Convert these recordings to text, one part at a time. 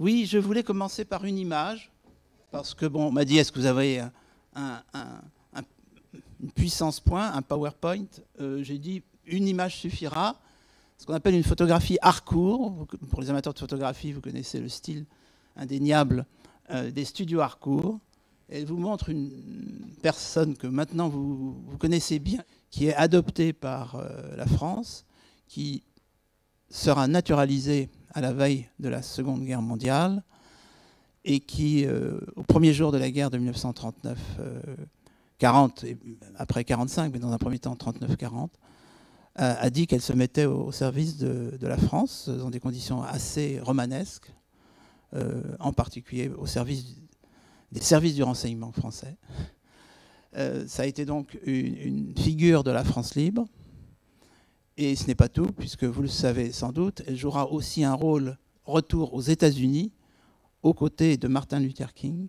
Oui, je voulais commencer par une image, parce que, bon, on m'a dit, est-ce que vous avez une puissance point, un PowerPoint? J'ai dit, une image suffira. Ce qu'on appelle une photographie Harcourt. Pour les amateurs de photographie, vous connaissez le style indéniable des studios Harcourt. Elle vous montre une personne que maintenant vous connaissez bien, qui est adoptée par la France, qui sera naturalisée à la veille de la Seconde Guerre mondiale et qui, au premier jour de la guerre de 1939-40, et après 1945, mais dans un premier temps 39-40, a dit qu'elle se mettait au service de la France dans des conditions assez romanesques, en particulier au service des services du renseignement français. Ça a été donc une figure de la France libre. Et ce n'est pas tout, puisque vous le savez sans doute, elle jouera aussi un rôle retour aux États-Unis, aux côtés de Martin Luther King.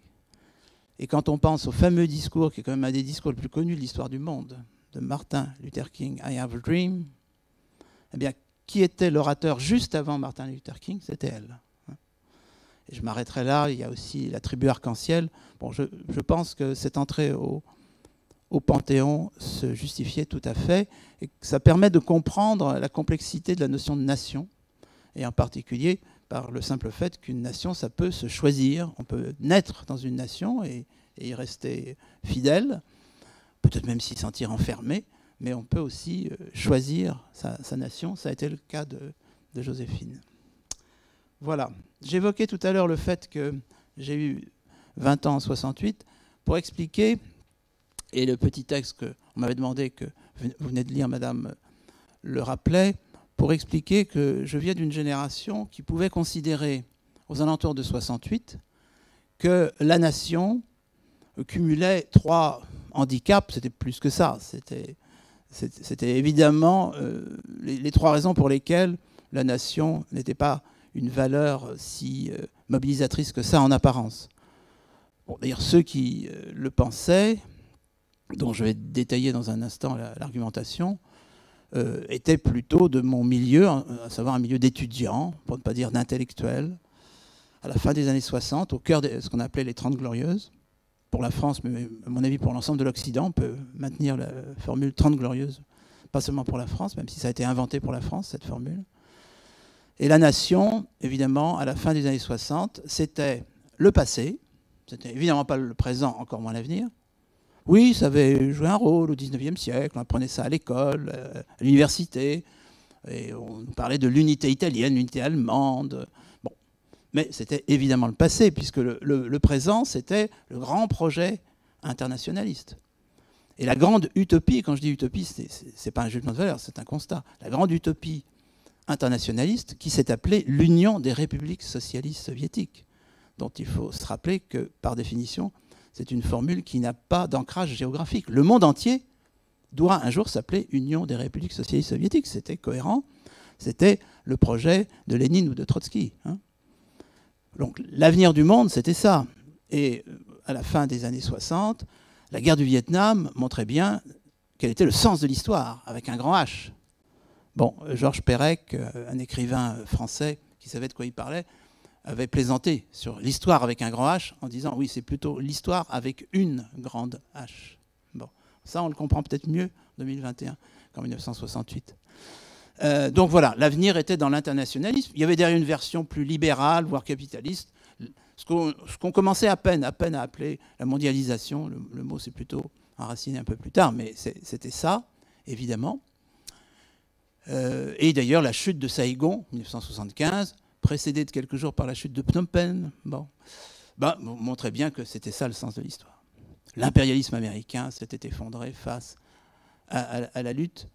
Et quand on pense au fameux discours, qui est quand même un des discours les plus connus de l'histoire du monde, de Martin Luther King, I Have a Dream, eh bien, qui était l'orateur juste avant Martin Luther King? C'était elle. Et je m'arrêterai là. Il y a aussi la tribu arc-en-ciel. Bon, je pense que cette entrée au Panthéon se justifiait tout à fait, et que ça permet de comprendre la complexité de la notion de nation, et en particulier par le simple fait qu'une nation, ça peut se choisir. On peut naître dans une nation et y rester fidèle, peut-être même s'y sentir enfermé, mais on peut aussi choisir sa nation. Ça a été le cas de Joséphine. Voilà. J'évoquais tout à l'heure le fait que j'ai eu 20 ans en 68 pour expliquer, et le petit texte qu'on m'avait demandé, que vous venez de lire, madame, le rappelait, pour expliquer que je viens d'une génération qui pouvait considérer, aux alentours de 68, que la nation cumulait 3 handicaps. C'était plus que ça. C'était évidemment les 3 raisons pour lesquelles la nation n'était pas une valeur si mobilisatrice que ça en apparence. Bon, d'ailleurs, ceux qui le pensaient, dont je vais détailler dans un instant l'argumentation, étaient plutôt de mon milieu, à savoir un milieu d'étudiants, pour ne pas dire d'intellectuels, à la fin des années 60, au cœur de ce qu'on appelait les 30 Glorieuses. Pour la France, mais à mon avis pour l'ensemble de l'Occident, on peut maintenir la formule 30 Glorieuses, pas seulement pour la France, même si ça a été inventé pour la France, cette formule. Et la nation, évidemment, à la fin des années 60, c'était le passé, c'était évidemment pas le présent, encore moins l'avenir. Oui, ça avait joué un rôle au XIXe siècle, on apprenait ça à l'école, à l'université, et on parlait de l'unité italienne, l'unité allemande. Bon. Mais c'était évidemment le passé, puisque le présent, c'était le grand projet internationaliste. Et la grande utopie, quand je dis utopie, ce n'est pas un jugement de valeur, c'est un constat. La grande utopie internationaliste qui s'est appelée l'Union des républiques socialistes soviétiques, dont il faut se rappeler que, par définition, c'est une formule qui n'a pas d'ancrage géographique. Le monde entier doit un jour s'appeler Union des républiques socialistes soviétiques. C'était cohérent. C'était le projet de Lénine ou de Trotsky. Donc l'avenir du monde, c'était ça. Et à la fin des années 60, la guerre du Vietnam montrait bien quel était le sens de l'histoire, avec un grand H. Bon, Georges Perec, un écrivain français qui savait de quoi il parlait, avait plaisanté sur l'histoire avec un grand H en disant oui, c'est plutôt l'histoire avec une grande H. Bon, ça on le comprend peut-être mieux en 2021 qu'en 1968. Donc voilà, l'avenir était dans l'internationalisme. Il y avait derrière une version plus libérale, voire capitaliste, ce qu'on commençait à peine à appeler la mondialisation. Le mot s'est plutôt enraciné un peu plus tard, mais c'était ça, évidemment. Et d'ailleurs, la chute de Saïgon, 1975, précédée de quelques jours par la chute de Phnom Penh, montrait bien que c'était ça le sens de l'histoire. L'impérialisme américain s'était effondré face à la lutte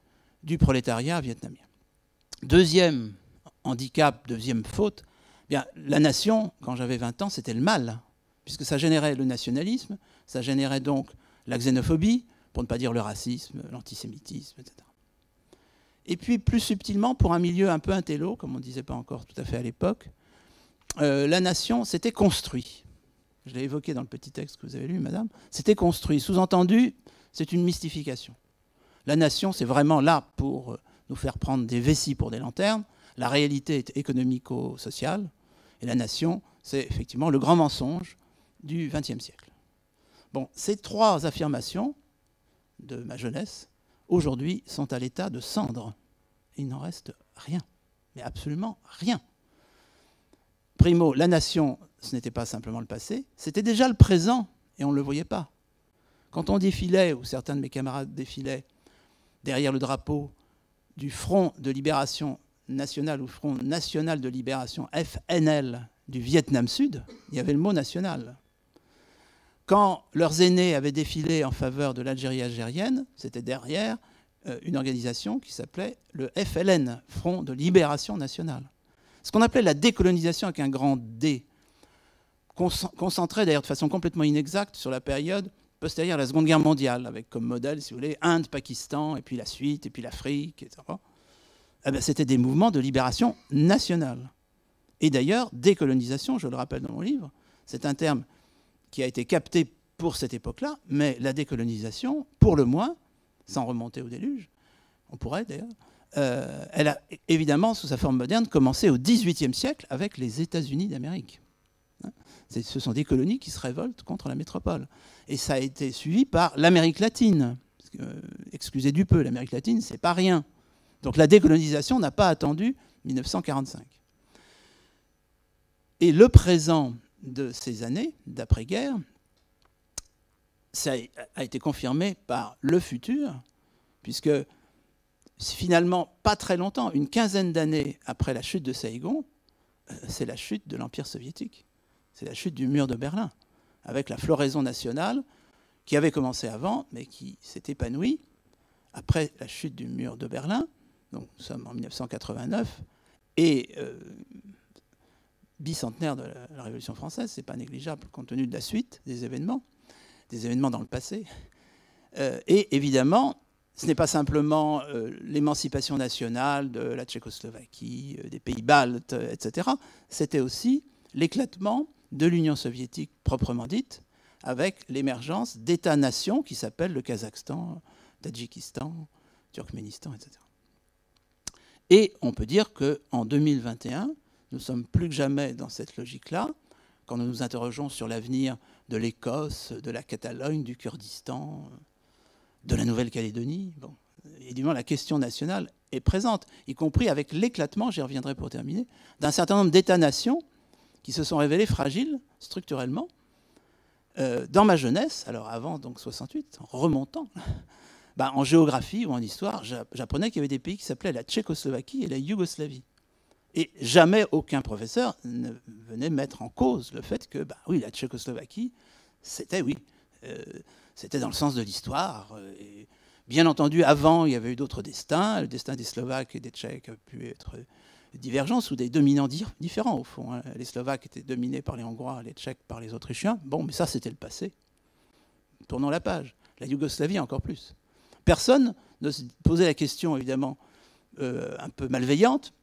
du prolétariat vietnamien. Deuxième handicap, deuxième faute, bien, la nation, quand j'avais 20 ans, c'était le mal, puisque ça générait le nationalisme, ça générait donc la xénophobie, pour ne pas dire le racisme, l'antisémitisme, etc. Et puis, plus subtilement, pour un milieu un peu intello, comme on ne disait pas encore tout à fait à l'époque, la nation s'était construite. Je l'ai évoqué dans le petit texte que vous avez lu, madame. C'était construit. Sous-entendu, c'est une mystification. La nation, c'est vraiment là pour nous faire prendre des vessies pour des lanternes. La réalité est économico-sociale. Et la nation, c'est effectivement le grand mensonge du XXe siècle. Bon, ces trois affirmations de ma jeunesse, aujourd'hui, sont à l'état de cendres. Il n'en reste rien, mais absolument rien. Primo, la nation, ce n'était pas simplement le passé, c'était déjà le présent, et on ne le voyait pas. Quand on défilait, ou certains de mes camarades défilaient, derrière le drapeau du Front de libération nationale ou Front national de libération, FNL, du Vietnam Sud, il y avait le mot national. Quand leurs aînés avaient défilé en faveur de l'Algérie algérienne, c'était derrière une organisation qui s'appelait le FLN, Front de libération nationale. Ce qu'on appelait la décolonisation avec un grand D, concentré d'ailleurs de façon complètement inexacte sur la période postérieure à la Seconde Guerre mondiale, avec comme modèle, si vous voulez, Inde, Pakistan, et puis la suite, et puis l'Afrique, etc. Eh bien, c'était des mouvements de libération nationale. Et d'ailleurs, décolonisation, je le rappelle dans mon livre, c'est un terme qui a été capté pour cette époque-là, mais la décolonisation, pour le moins, sans remonter au déluge, on pourrait d'ailleurs, elle a évidemment, sous sa forme moderne, commencé au XVIIIe siècle avec les États-Unis d'Amérique. Ce sont des colonies qui se révoltent contre la métropole. Et ça a été suivi par l'Amérique latine. Excusez du peu, l'Amérique latine, c'est pas rien. Donc la décolonisation n'a pas attendu 1945. Et le présent de ces années d'après-guerre, ça a été confirmé par le futur, puisque finalement, pas très longtemps, une quinzaine d'années après la chute de Saïgon, c'est la chute de l'Empire soviétique. C'est la chute du mur de Berlin, avec la floraison nationale qui avait commencé avant, mais qui s'est épanouie après la chute du mur de Berlin. Donc nous sommes en 1989, et bicentenaire de la Révolution française, c'est pas négligeable compte tenu de la suite des événements dans le passé. Et évidemment, ce n'est pas simplement l'émancipation nationale de la Tchécoslovaquie, des pays baltes, etc. C'était aussi l'éclatement de l'Union soviétique proprement dite, avec l'émergence d'États-nations qui s'appellent le Kazakhstan, Tadjikistan, Turkménistan, etc. Et on peut dire qu'en 2021, nous sommes plus que jamais dans cette logique-là, quand nous nous interrogeons sur l'avenir de l'Écosse, de la Catalogne, du Kurdistan, de la Nouvelle-Calédonie. Bon, évidemment, la question nationale est présente, y compris avec l'éclatement, j'y reviendrai pour terminer, d'un certain nombre d'États-nations qui se sont révélés fragiles structurellement. Dans ma jeunesse, alors avant donc 68, en remontant, en géographie ou en histoire, j'apprenais qu'il y avait des pays qui s'appelaient la Tchécoslovaquie et la Yougoslavie. Et jamais aucun professeur ne venait mettre en cause le fait que, oui, la Tchécoslovaquie, c'était dans le sens de l'histoire. Bien entendu, avant, il y avait eu d'autres destins. Le destin des Slovaques et des Tchèques a pu être divergent sous des dominants différents, au fond. Hein. Les Slovaques étaient dominés par les Hongrois, les Tchèques par les Autrichiens. Bon, mais ça, c'était le passé. Tournons la page. La Yougoslavie, encore plus. Personne ne se posait la question, évidemment, un peu malveillante,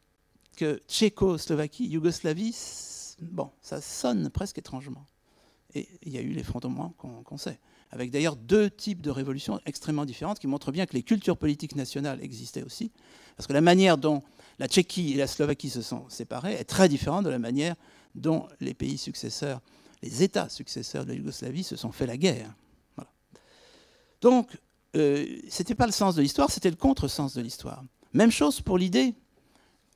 que Tchécoslovaquie, Yougoslavie, bon, ça sonne presque étrangement. Et il y a eu l'effondrement qu'on sait, avec d'ailleurs deux types de révolutions extrêmement différentes qui montrent bien que les cultures politiques nationales existaient aussi, parce que la manière dont la Tchéquie et la Slovaquie se sont séparées est très différente de la manière dont les pays successeurs, les États successeurs de la Yougoslavie se sont fait la guerre. Voilà. Donc, ce n'était pas le sens de l'histoire, c'était le contresens de l'histoire. Même chose pour l'idée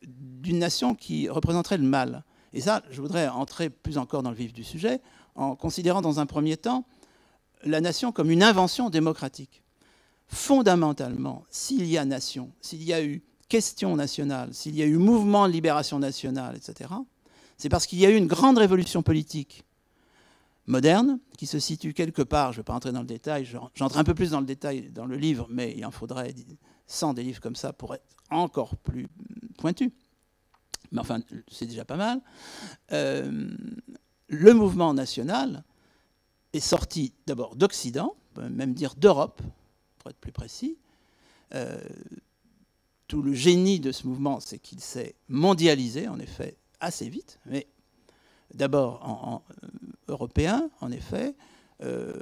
d'une nation qui représenterait le mal. Et ça, je voudrais entrer plus encore dans le vif du sujet, en considérant dans un premier temps la nation comme une invention démocratique. Fondamentalement, s'il y a nation, s'il y a eu question nationale, s'il y a eu mouvement de libération nationale, etc., c'est parce qu'il y a eu une grande révolution politique moderne qui se situe quelque part, je ne vais pas entrer dans le détail, j'entre un peu plus dans le détail dans le livre, mais il en faudrait 100 des livres comme ça pour être encore plus pointu. Mais enfin, c'est déjà pas mal. Le mouvement national est sorti d'abord d'Occident, on peut même dire d'Europe, pour être plus précis. Tout le génie de ce mouvement, c'est qu'il s'est mondialisé, en effet, assez vite, mais d'abord en européen, en effet,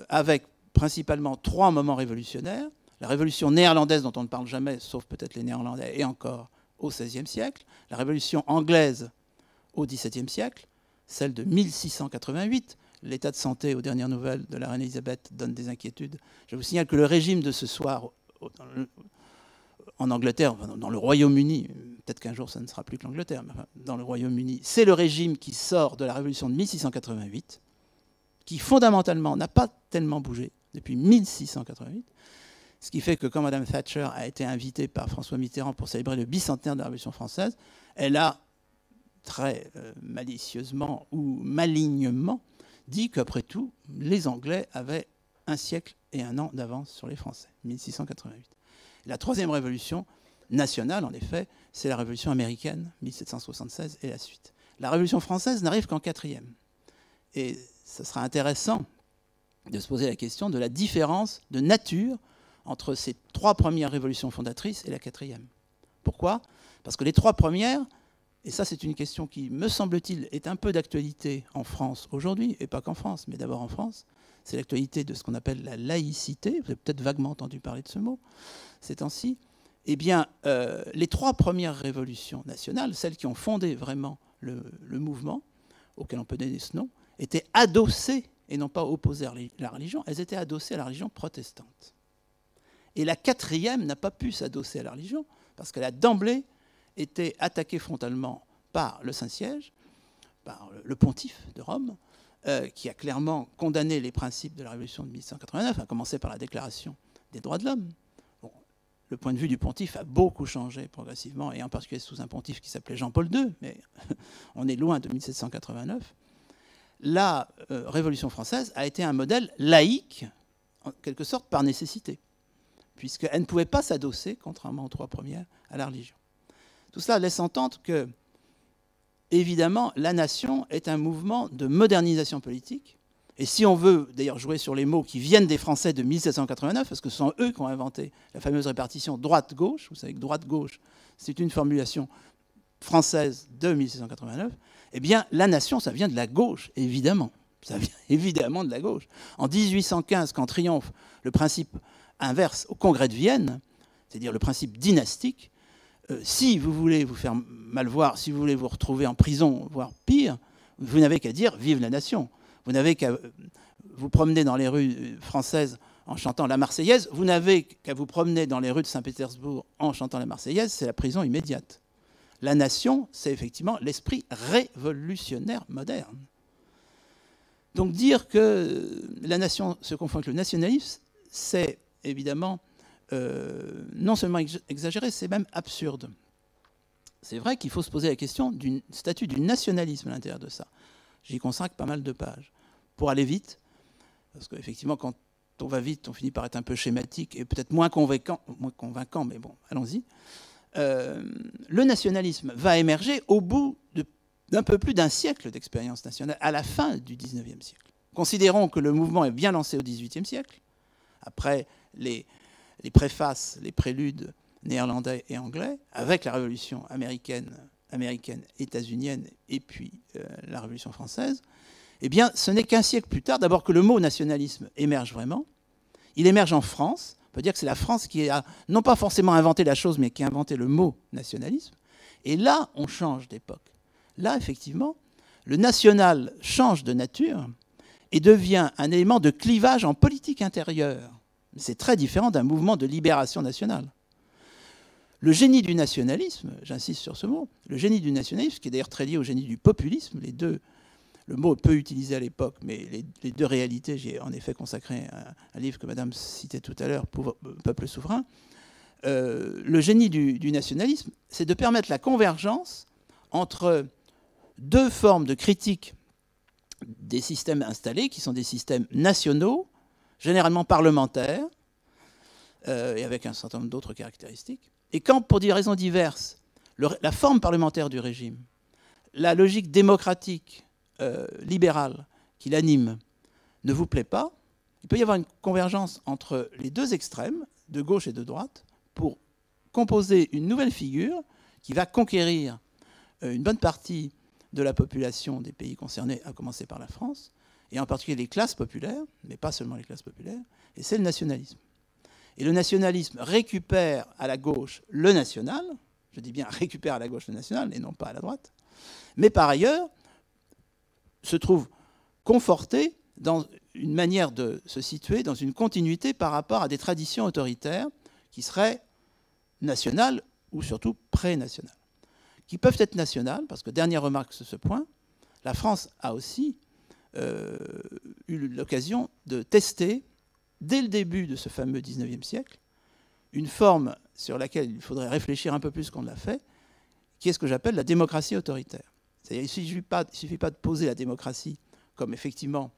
avec principalement 3 moments révolutionnaires. La révolution néerlandaise, dont on ne parle jamais, sauf peut-être les Néerlandais, et encore au XVIe siècle. La révolution anglaise au XVIIe siècle. celle de 1688. L'état de santé, aux dernières nouvelles de la reine Elisabeth, donne des inquiétudes. Je vous signale que le régime de ce soir en Angleterre, dans le Royaume-Uni, peut-être qu'un jour ça ne sera plus que l'Angleterre, mais dans le Royaume-Uni, c'est le régime qui sort de la révolution de 1688, qui fondamentalement n'a pas tellement bougé depuis 1688, ce qui fait que quand Mme Thatcher a été invitée par François Mitterrand pour célébrer le bicentenaire de la Révolution française, elle a très malicieusement ou malignement dit qu'après tout, les Anglais avaient un siècle et un an d'avance sur les Français, 1688. La troisième révolution nationale, en effet, c'est la révolution américaine, 1776 et la suite. La révolution française n'arrive qu'en quatrième. Et ce sera intéressant de se poser la question de la différence de nature entre ces trois premières révolutions fondatrices et la quatrième. Pourquoi? Parce que les trois premières, et ça c'est une question qui, me semble-t-il, est un peu d'actualité en France aujourd'hui, et pas qu'en France, mais d'abord en France, c'est l'actualité de ce qu'on appelle la laïcité. Vous avez peut-être vaguement entendu parler de ce mot ces temps-ci. Eh bien, les trois premières révolutions nationales, celles qui ont fondé vraiment le mouvement, auquel on peut donner ce nom, étaient adossées, et non pas opposées à la religion, elles étaient adossées à la religion protestante. Et la quatrième n'a pas pu s'adosser à la religion, parce qu'elle a d'emblée été attaquée frontalement par le Saint-Siège, par le pontife de Rome, qui a clairement condamné les principes de la Révolution de 1789, à commencer par la Déclaration des droits de l'homme. Bon, le point de vue du pontife a beaucoup changé progressivement, et en particulier sous un pontife qui s'appelait Jean-Paul II, mais on est loin de 1789. La Révolution française a été un modèle laïque, en quelque sorte par nécessité, puisqu'elle ne pouvait pas s'adosser, contrairement aux trois premières, à la religion. Tout cela laisse entendre que, évidemment, la nation est un mouvement de modernisation politique. Et si on veut, d'ailleurs, jouer sur les mots qui viennent des Français de 1789, parce que ce sont eux qui ont inventé la fameuse répartition droite-gauche, vous savez que droite-gauche, c'est une formulation française de 1789, eh bien, la nation, ça vient de la gauche, évidemment. Ça vient évidemment de la gauche. En 1815, quand triomphe le principe inverse au Congrès de Vienne, c'est-à-dire le principe dynastique, si vous voulez vous faire mal voir, si vous voulez vous retrouver en prison, voire pire, vous n'avez qu'à dire « Vive la nation ». Vous n'avez qu'à vous promener dans les rues françaises en chantant la Marseillaise. Vous n'avez qu'à vous promener dans les rues de Saint-Pétersbourg en chantant la Marseillaise. C'est la prison immédiate. La nation, c'est effectivement l'esprit révolutionnaire moderne. Donc dire que la nation se confond avec le nationalisme, c'est évidemment non seulement exagéré, c'est même absurde. C'est vrai qu'il faut se poser la question du statut du nationalisme à l'intérieur de ça. J'y consacre pas mal de pages. Pour aller vite, parce qu'effectivement, quand on va vite, on finit par être un peu schématique et peut-être moins convaincant, mais bon, allons-y. Le nationalisme va émerger au bout d'un peu plus d'un siècle d'expérience nationale, à la fin du XIXe siècle. Considérons que le mouvement est bien lancé au XVIIIe siècle, après les préfaces, les préludes néerlandais et anglais, avec la révolution américaine, états-unienne et puis la Révolution française, eh bien, ce n'est qu'un siècle plus tard, d'abord que le mot nationalisme émerge vraiment. Il émerge en France. On peut dire que c'est la France qui a, non pas forcément inventé la chose, mais qui a inventé le mot nationalisme. Et là, on change d'époque. Là, effectivement, le national change de nature et devient un élément de clivage en politique intérieure. C'est très différent d'un mouvement de libération nationale. Le génie du nationalisme, j'insiste sur ce mot, le génie du nationalisme, qui est d'ailleurs très lié au génie du populisme, les deux, le mot est peu utilisé à l'époque, mais les deux réalités, j'ai en effet consacré un livre que Madame citait tout à l'heure, Peuple souverain. Le génie du nationalisme, c'est de permettre la convergence entre deux formes de critique des systèmes installés, qui sont des systèmes nationaux, généralement parlementaires, et avec un certain nombre d'autres caractéristiques. Et quand, pour des raisons diverses, la forme parlementaire du régime, la logique démocratique, libérale qui l'anime, ne vous plaît pas, il peut y avoir une convergence entre les deux extrêmes, de gauche et de droite, pour composer une nouvelle figure qui va conquérir une bonne partie de la population des pays concernés, à commencer par la France, et en particulier les classes populaires, mais pas seulement les classes populaires, et c'est le nationalisme. Et le nationalisme récupère à la gauche le national, je dis bien récupère à la gauche le national et non pas à la droite, mais par ailleurs se trouve conforté dans une manière de se situer dans une continuité par rapport à des traditions autoritaires qui seraient nationales ou surtout pré-nationales, qui peuvent être nationales, parce que, dernière remarque sur ce point, la France a aussi eu l'occasion de tester, dès le début de ce fameux 19e siècle, une forme sur laquelle il faudrait réfléchir un peu plus qu'on ne l'a fait, qui est ce que j'appelle la démocratie autoritaire. C'est-à-dire qu'il ne suffit pas de poser la démocratie comme effectivement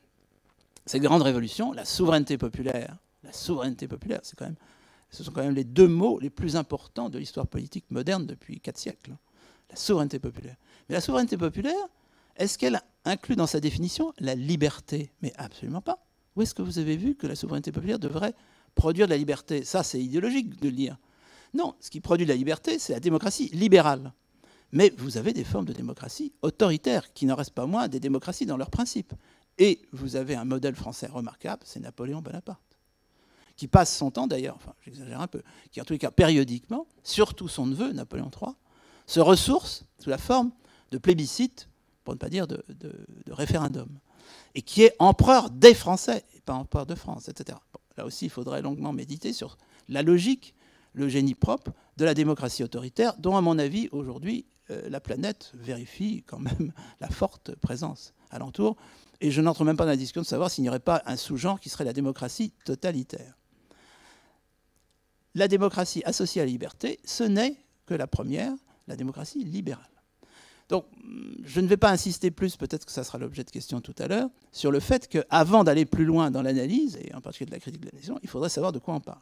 cette grande révolution, la souveraineté populaire, ce sont quand même les deux mots les plus importants de l'histoire politique moderne depuis 4 siècles. La souveraineté populaire. Mais la souveraineté populaire, est-ce qu'elle inclut dans sa définition la liberté? Mais absolument pas. Où est-ce que vous avez vu que la souveraineté populaire devrait produire de la liberté? Ça, c'est idéologique de le dire. Non, ce qui produit de la liberté, c'est la démocratie libérale. Mais vous avez des formes de démocratie autoritaires, qui n'en restent pas moins des démocraties dans leurs principes. Et vous avez un modèle français remarquable, c'est Napoléon Bonaparte, qui passe son temps d'ailleurs, enfin j'exagère un peu, qui en tous les cas périodiquement, surtout son neveu, Napoléon III, se ressource sous la forme de plébiscite, pour ne pas dire de référendum, et qui est empereur des Français, et pas empereur de France, etc. Bon, là aussi, il faudrait longuement méditer sur la logique, le génie propre de la démocratie autoritaire, dont, à mon avis, aujourd'hui, la planète vérifie quand même la forte présence alentour. Et je n'entre même pas dans la discussion de savoir s'il n'y aurait pas un sous-genre qui serait la démocratie totalitaire. La démocratie associée à la liberté, ce n'est que la première, la démocratie libérale. Donc, je ne vais pas insister plus, peut-être que ça sera l'objet de questions tout à l'heure, sur le fait qu'avant d'aller plus loin dans l'analyse, et en particulier de la critique de la nation, il faudrait savoir de quoi on parle.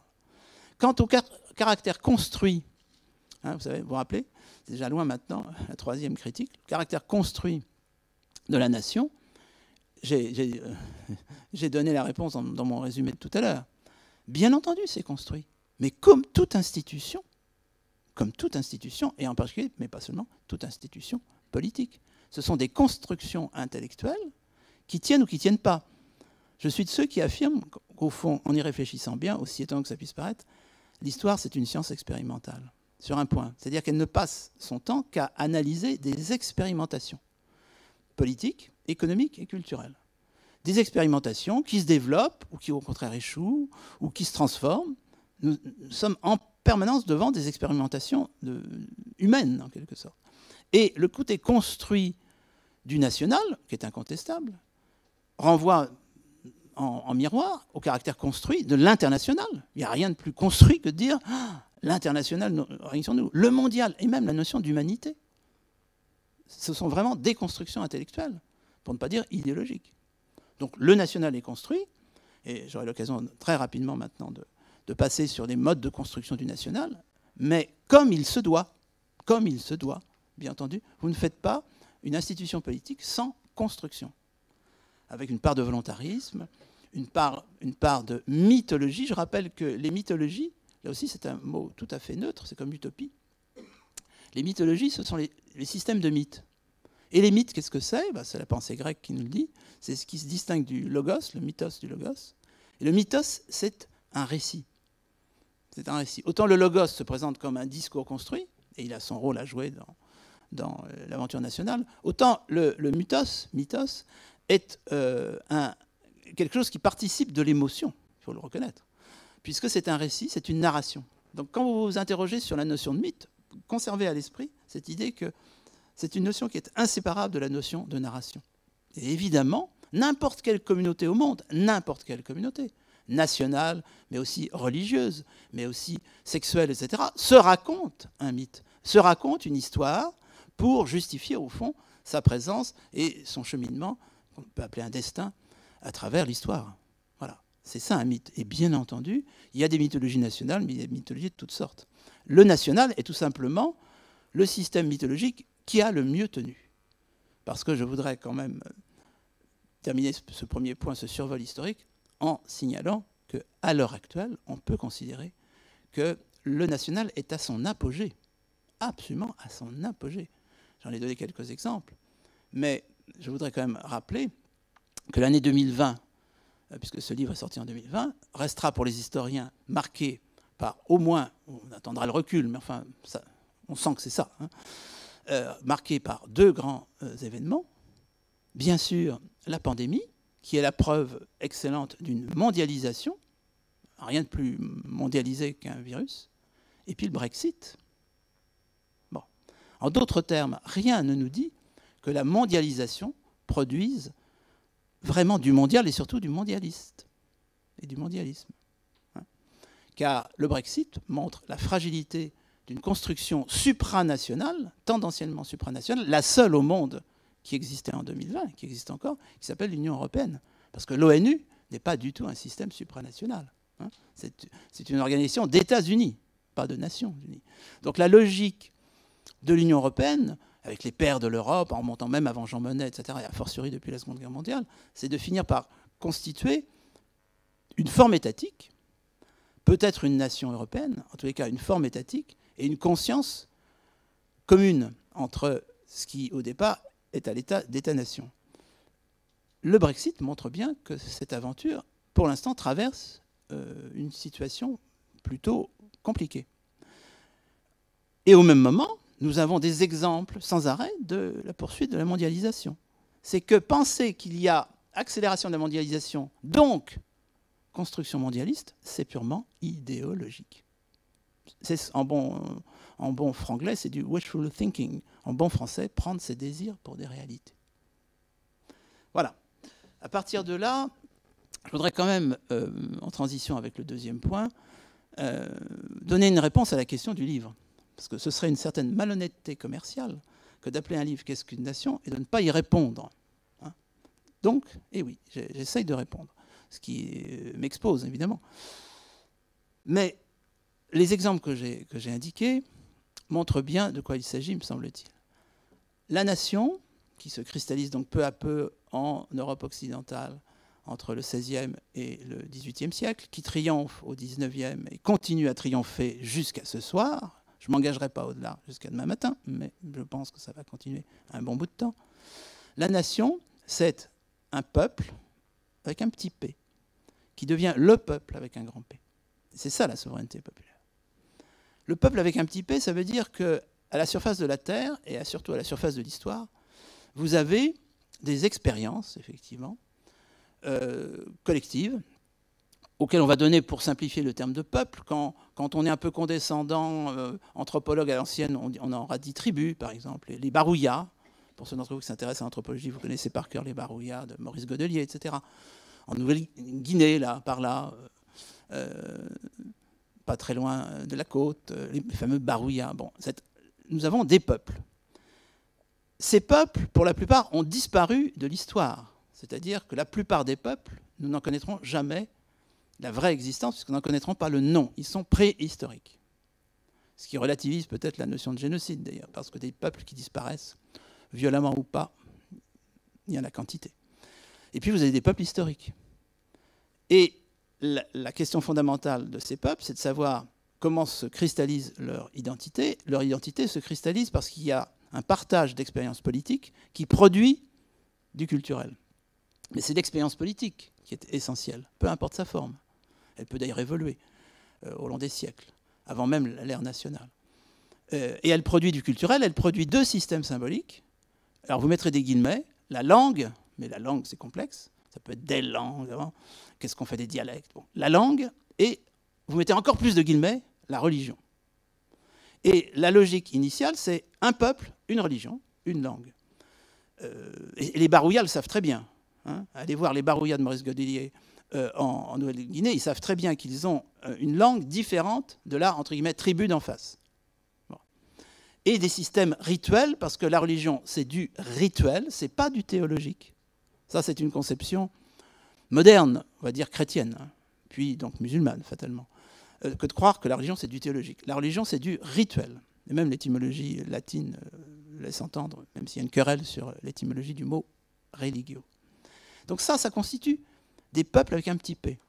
Quant au caractère construit, hein, vous vous rappelez, c'est déjà loin maintenant, la troisième critique, le caractère construit de la nation, j'ai donné la réponse dans mon résumé de tout à l'heure. Bien entendu, c'est construit. Mais comme toute institution, et en particulier, mais pas seulement, toute institution politique. Ce sont des constructions intellectuelles qui tiennent ou qui ne tiennent pas. Je suis de ceux qui affirment qu'au fond, en y réfléchissant bien, aussi étonnant que ça puisse paraître, l'histoire, c'est une science expérimentale, sur un point. C'est-à-dire qu'elle ne passe son temps qu'à analyser des expérimentations politiques, économiques et culturelles. Des expérimentations qui se développent, ou qui au contraire échouent, ou qui se transforment. Nous sommes en permanence devant des expérimentations humaines, en quelque sorte. Et le côté construit du national, qui est incontestable, renvoie en miroir au caractère construit de l'international. Il n'y a rien de plus construit que de dire l'international règne sur nous. Le mondial, et même la notion d'humanité, ce sont vraiment des constructions intellectuelles, pour ne pas dire idéologiques. Donc le national est construit, et j'aurai l'occasion très rapidement maintenant de passer sur les modes de construction du national, mais comme il se doit, bien entendu, vous ne faites pas une institution politique sans construction, avec une part de volontarisme, une part de mythologie. Je rappelle que les mythologies, là aussi c'est un mot tout à fait neutre, c'est comme utopie. Les mythologies, ce sont les systèmes de mythes. Et les mythes, qu'est-ce que c'est? C'est la pensée grecque qui nous le dit. C'est ce qui se distingue du logos, le mythos du logos. Et le mythos, c'est un récit. C'est un récit. Autant le logos se présente comme un discours construit, et il a son rôle à jouer dans l'aventure nationale, autant le mythos est quelque chose qui participe de l'émotion, il faut le reconnaître, puisque c'est un récit, c'est une narration. Donc quand vous vous interrogez sur la notion de mythe, conservez à l'esprit cette idée que c'est une notion qui est inséparable de la notion de narration. Et évidemment, n'importe quelle communauté au monde, n'importe quelle communauté, nationale, mais aussi religieuse, mais aussi sexuelle, etc., se raconte un mythe, se raconte une histoire pour justifier, au fond, sa présence et son cheminement, qu'on peut appeler un destin, à travers l'histoire. Voilà, c'est ça un mythe. Et bien entendu, il y a des mythologies nationales, mais il y a des mythologies de toutes sortes. Le national est tout simplement le système mythologique qui a le mieux tenu. Parce que je voudrais quand même terminer ce premier point, ce survol historique, en signalant qu'à l'heure actuelle, on peut considérer que le national est à son apogée, absolument à son apogée. J'en ai donné quelques exemples, mais je voudrais quand même rappeler que l'année 2020, puisque ce livre est sorti en 2020, restera pour les historiens marquée par au moins, on attendra le recul, mais enfin, ça, on sent que c'est ça, marquée par deux grands événements Bien sûr, la pandémie, qui est la preuve excellente d'une mondialisation, rien de plus mondialisé qu'un virus, et puis le Brexit. Bon. En d'autres termes, rien ne nous dit que la mondialisation produise vraiment du mondial et surtout du mondialiste et du mondialisme. Car le Brexit montre la fragilité d'une construction supranationale, tendanciellement supranationale, la seule au monde qui existait en 2020, qui existe encore, qui s'appelle l'Union européenne. Parce que l'ONU n'est pas du tout un système supranational. C'est une organisation d'États-Unis, pas de Nations Unies. Donc la logique de l'Union européenne, avec les pères de l'Europe, en remontant même avant Jean Monnet, etc., et a fortiori depuis la Seconde Guerre mondiale, c'est de finir par constituer une forme étatique, peut-être une nation européenne, en tous les cas une forme étatique, et une conscience commune entre ce qui, au départ, est à l'état d'État-nation. Le Brexit montre bien que cette aventure, pour l'instant, traverse une situation plutôt compliquée. Et au même moment, nous avons des exemples sans arrêt de la poursuite de la mondialisation. C'est que penser qu'il y a accélération de la mondialisation, donc construction mondialiste, c'est purement idéologique. En bon franglais, c'est du wishful thinking. En bon français, prendre ses désirs pour des réalités. Voilà. À partir de là, je voudrais quand même, en transition avec le deuxième point, donner une réponse à la question du livre. Parce que ce serait une certaine malhonnêteté commerciale que d'appeler un livre « Qu'est-ce qu'une nation ?» et de ne pas y répondre. Hein. Donc, oui, j'essaye de répondre, ce qui m'expose, évidemment. Mais les exemples que j'ai indiqués montrent bien de quoi il s'agit, me semble-t-il. La nation, qui se cristallise donc peu à peu en Europe occidentale entre le XVIe et le XVIIIe siècle, qui triomphe au XIXe et continue à triompher jusqu'à ce soir. Je ne m'engagerai pas au-delà jusqu'à demain matin, mais je pense que ça va continuer un bon bout de temps. La nation, c'est un peuple avec un petit p, qui devient le peuple avec un grand P. C'est ça la souveraineté populaire. Le peuple avec un petit p, ça veut dire qu'à la surface de la Terre, et surtout à la surface de l'histoire, vous avez des expériences, effectivement, collectives, auxquelles on va donner, pour simplifier le terme de peuple, quand on est un peu condescendant, anthropologue à l'ancienne, on aura dit tribus, par exemple, les Barouillas. Pour ceux d'entre vous qui s'intéressent à l'anthropologie, vous connaissez par cœur les Barouillas de Maurice Godelier, etc. En Nouvelle-Guinée, là, par là, pas très loin de la côte, les fameux Barouillas. Bon, nous avons des peuples. Ces peuples, pour la plupart, ont disparu de l'histoire. C'est-à-dire que la plupart des peuples, nous n'en connaîtrons jamais la vraie existence, puisqu'ils n'en connaîtront pas le nom. Ils sont préhistoriques. Ce qui relativise peut-être la notion de génocide, d'ailleurs, parce que des peuples qui disparaissent, violemment ou pas, il y en a quantité. Et puis vous avez des peuples historiques. Et la question fondamentale de ces peuples, c'est de savoir comment se cristallise leur identité. Leur identité se cristallise parce qu'il y a un partage d'expériences politiques qui produit du culturel. Mais c'est l'expérience politique qui est essentielle, peu importe sa forme. Elle peut d'ailleurs évoluer au long des siècles, avant même l'ère nationale. Et elle produit du culturel, elle produit deux systèmes symboliques. Alors vous mettrez des guillemets, la langue, mais la langue c'est complexe, ça peut être des langues, qu'est-ce qu'on fait des dialectes, bon. La langue, et vous mettez encore plus de guillemets, la religion. Et la logique initiale, c'est un peuple, une religion, une langue. Et les Barouillas le savent très bien. Hein. Allez voir les Barouillas de Maurice Godelier en Nouvelle-Guinée, ils savent très bien qu'ils ont une langue différente de la, entre guillemets, tribu d'en face. Bon. Et des systèmes rituels, parce que la religion, c'est du rituel, c'est pas du théologique. Ça, c'est une conception moderne, on va dire chrétienne, hein, puis donc musulmane, fatalement, que de croire que la religion, c'est du théologique. La religion, c'est du rituel. Et même l'étymologie latine laisse entendre, même s'il y a une querelle sur l'étymologie du mot religio. Donc ça constitue des peuples avec un petit p.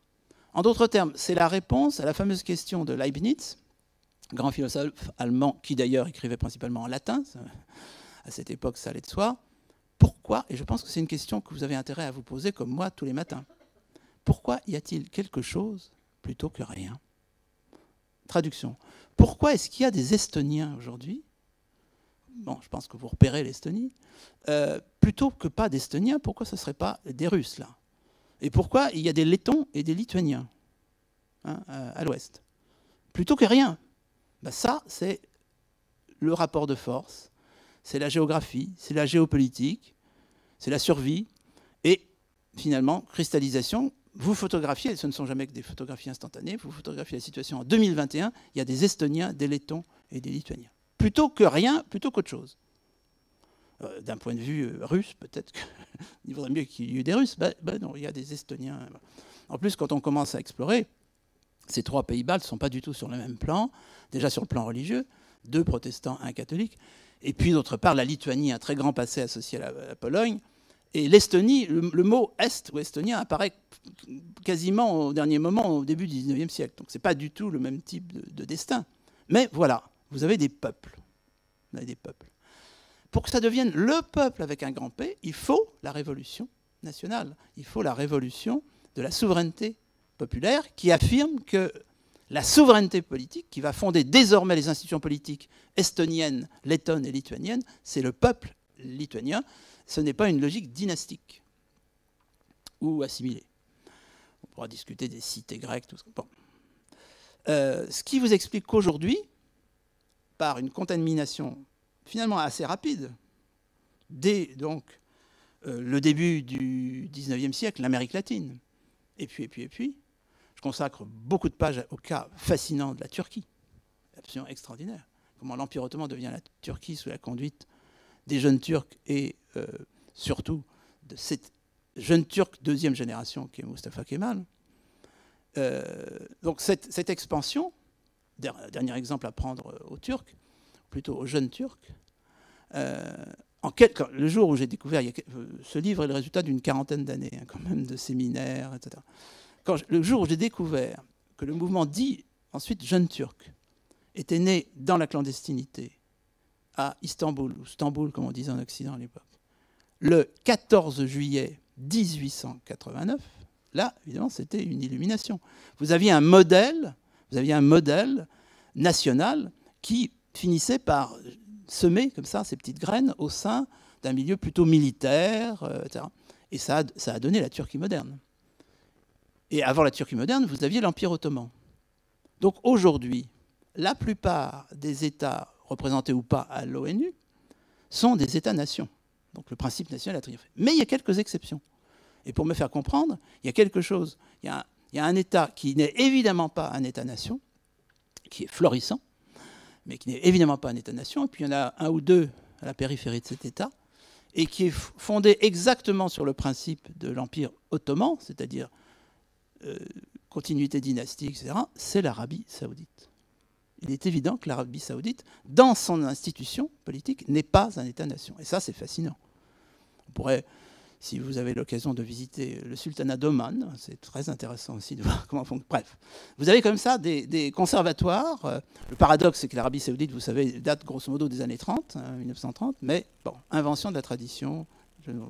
En d'autres termes, c'est la réponse à la fameuse question de Leibniz, grand philosophe allemand qui d'ailleurs écrivait principalement en latin, à cette époque ça allait de soi. Pourquoi, et je pense que c'est une question que vous avez intérêt à vous poser comme moi tous les matins, pourquoi y a-t-il quelque chose plutôt que rien ? Traduction. Pourquoi est-ce qu'il y a des Estoniens aujourd'hui, bon, je pense que vous repérez l'Estonie, plutôt que pas d'Estoniens, pourquoi ce ne serait pas des Russes, là? Et pourquoi il y a des Lettons et des Lituaniens, hein, à l'ouest? Plutôt que rien. Ben ça, c'est le rapport de force, c'est la géographie, c'est la géopolitique, c'est la survie, et finalement, cristallisation. Vous photographiez, ce ne sont jamais que des photographies instantanées, vous photographiez la situation en 2021, il y a des Estoniens, des Lettons et des Lituaniens. Plutôt que rien, plutôt qu'autre chose. D'un point de vue russe, peut-être qu'il vaudrait mieux qu'il y ait des Russes. Ben non, il y a des Estoniens. En plus, quand on commence à explorer, ces trois pays baltes ne sont pas du tout sur le même plan. Déjà sur le plan religieux, 2 protestants, 1 catholique. Et puis, d'autre part, la Lituanie a un très grand passé associé à la Pologne. Et l'Estonie, le mot est ou estonien apparaît quasiment au dernier moment, au début du XIXe siècle. Donc ce n'est pas du tout le même type de destin. Mais voilà, vous avez des peuples. Vous avez des peuples. Pour que ça devienne le peuple avec un grand P, il faut la révolution nationale. Il faut la révolution de la souveraineté populaire qui affirme que la souveraineté politique, qui va fonder désormais les institutions politiques estoniennes, lettonnes et lituaniennes, c'est le peuple lituanien. Ce n'est pas une logique dynastique ou assimilée. On pourra discuter des cités grecques, tout ça. Bon. Ce qui vous explique qu'aujourd'hui, par une contamination finalement assez rapide, dès donc le début du XIXe siècle, l'Amérique latine, et puis, je consacre beaucoup de pages au cas fascinant de la Turquie, absolument extraordinaire. Comment l'Empire ottoman devient la Turquie sous la conduite des jeunes Turcs et surtout de cette jeune Turc deuxième génération qui est Mustafa Kemal. Donc cette expansion, dernier exemple à prendre aux Turcs, plutôt aux jeunes Turcs, le jour où j'ai découvert, ce livre est le résultat d'une quarantaine d'années, hein, quand même, de séminaires, etc. Le jour où j'ai découvert que le mouvement dit ensuite jeunes Turcs était né dans la clandestinité à Istanbul, ou Stamboul comme on disait en Occident à l'époque, le 14 juillet 1889, là, évidemment, c'était une illumination. Vous aviez un modèle national qui finissait par semer comme ça ces petites graines au sein d'un milieu plutôt militaire, etc. Et ça a donné la Turquie moderne. Et avant la Turquie moderne, vous aviez l'Empire ottoman. Donc aujourd'hui, la plupart des États représentés ou pas à l'ONU sont des États-nations. Donc le principe national a triomphé. Mais il y a quelques exceptions. Et pour me faire comprendre, il y a quelque chose. Il y a un État qui n'est évidemment pas un État-nation, qui est florissant, mais qui n'est évidemment pas un État-nation. Et puis il y en a un ou deux à la périphérie de cet État, et qui est fondé exactement sur le principe de l'Empire ottoman, c'est-à-dire continuité dynastique, etc., c'est l'Arabie saoudite. Il est évident que l'Arabie saoudite, dans son institution politique, n'est pas un État-nation. Et ça, c'est fascinant. On pourrait, si vous avez l'occasion de visiter le sultanat d'Oman, c'est très intéressant aussi de voir comment fonctionne. Bref, vous avez comme ça des conservatoires. Le paradoxe, c'est que l'Arabie saoudite, vous savez, date grosso modo des années 30, 1930, mais bon, invention de la tradition. Je ne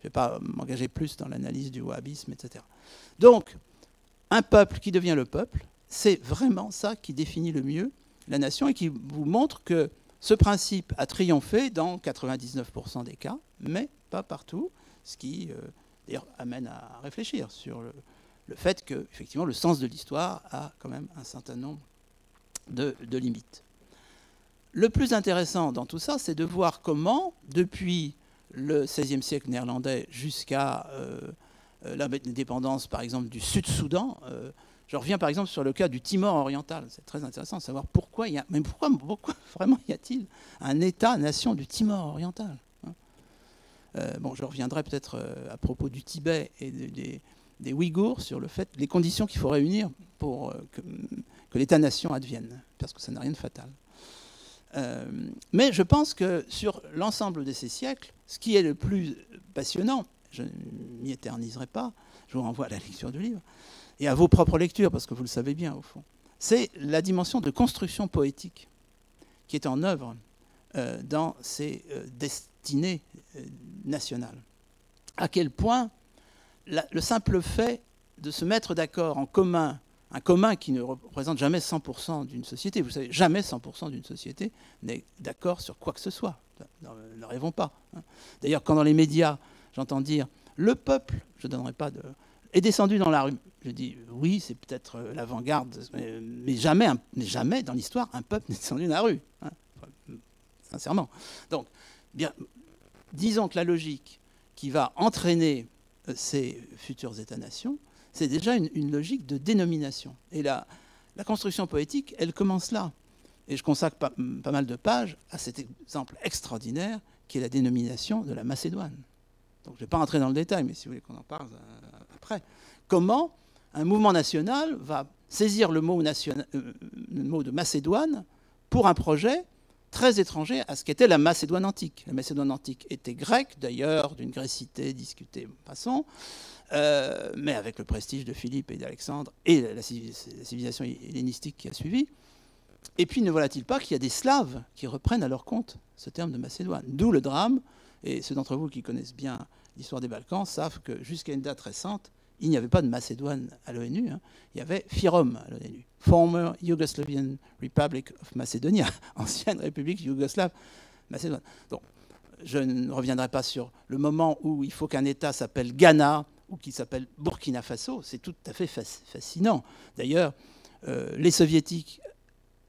vais pas m'engager plus dans l'analyse du wahhabisme, etc. Donc, un peuple qui devient le peuple, c'est vraiment ça qui définit le mieux la nation et qui vous montre que ce principe a triomphé dans 99% des cas, mais pas partout, ce qui d'ailleurs amène à réfléchir sur le fait que, effectivement, le sens de l'histoire a quand même un certain nombre de limites. Le plus intéressant dans tout ça, c'est de voir comment, depuis le XVIe siècle néerlandais jusqu'à l'indépendance, par exemple, du Sud-Soudan, je reviens par exemple sur le cas du Timor oriental. C'est très intéressant de savoir pourquoi vraiment y a-t-il un État-nation du Timor oriental, hein. Bon, je reviendrai peut-être à propos du Tibet et des Ouïghours sur le fait, les conditions qu'il faut réunir pour que l'État-nation advienne, parce que ça n'a rien de fatal. Mais je pense que sur l'ensemble de ces siècles, ce qui est le plus passionnant, je ne m'y éterniserai pas, je vous renvoie à la lecture du livre, et à vos propres lectures, parce que vous le savez bien au fond, c'est la dimension de construction poétique qui est en œuvre dans ces destinées nationales. À quel point le simple fait de se mettre d'accord en commun un commun qui ne représente jamais 100% d'une société. Vous savez, jamais 100% d'une société n'est d'accord sur quoi que ce soit. Ne rêvons pas. D'ailleurs, quand dans les médias, j'entends dire « le peuple », je ne donnerai pas de... est descendu dans la rue. Je dis oui, c'est peut-être l'avant-garde, mais jamais dans l'histoire, un peuple n'est descendu dans la rue. Hein, sincèrement. Donc, bien, disons que la logique qui va entraîner ces futurs États-nations, c'est déjà une logique de dénomination. Et la construction poétique, elle commence là. Et je consacre pas mal de pages à cet exemple extraordinaire qui est la dénomination de la Macédoine. Donc, je ne vais pas rentrer dans le détail, mais si vous voulez qu'on en parle après. Comment un mouvement national va saisir le mot de Macédoine pour un projet très étranger à ce qu'était la Macédoine antique. La Macédoine antique était grecque, d'ailleurs, d'une grécité discutée, passons, mais avec le prestige de Philippe et d'Alexandre et la civilisation hellénistique qui a suivi. Et puis, ne voilà-t-il pas qu'il y a des Slaves qui reprennent à leur compte ce terme de Macédoine. D'où le drame, et ceux d'entre vous qui connaissent bien l'histoire des Balkans savent que jusqu'à une date récente, il n'y avait pas de Macédoine à l'ONU, hein. Il y avait FYROM à l'ONU, Former Yugoslavian Republic of Macedonia, ancienne République yougoslave Macédoine. Donc, je ne reviendrai pas sur le moment où il faut qu'un État s'appelle Ghana ou qu'il s'appelle Burkina Faso, c'est tout à fait fascinant. D'ailleurs, les soviétiques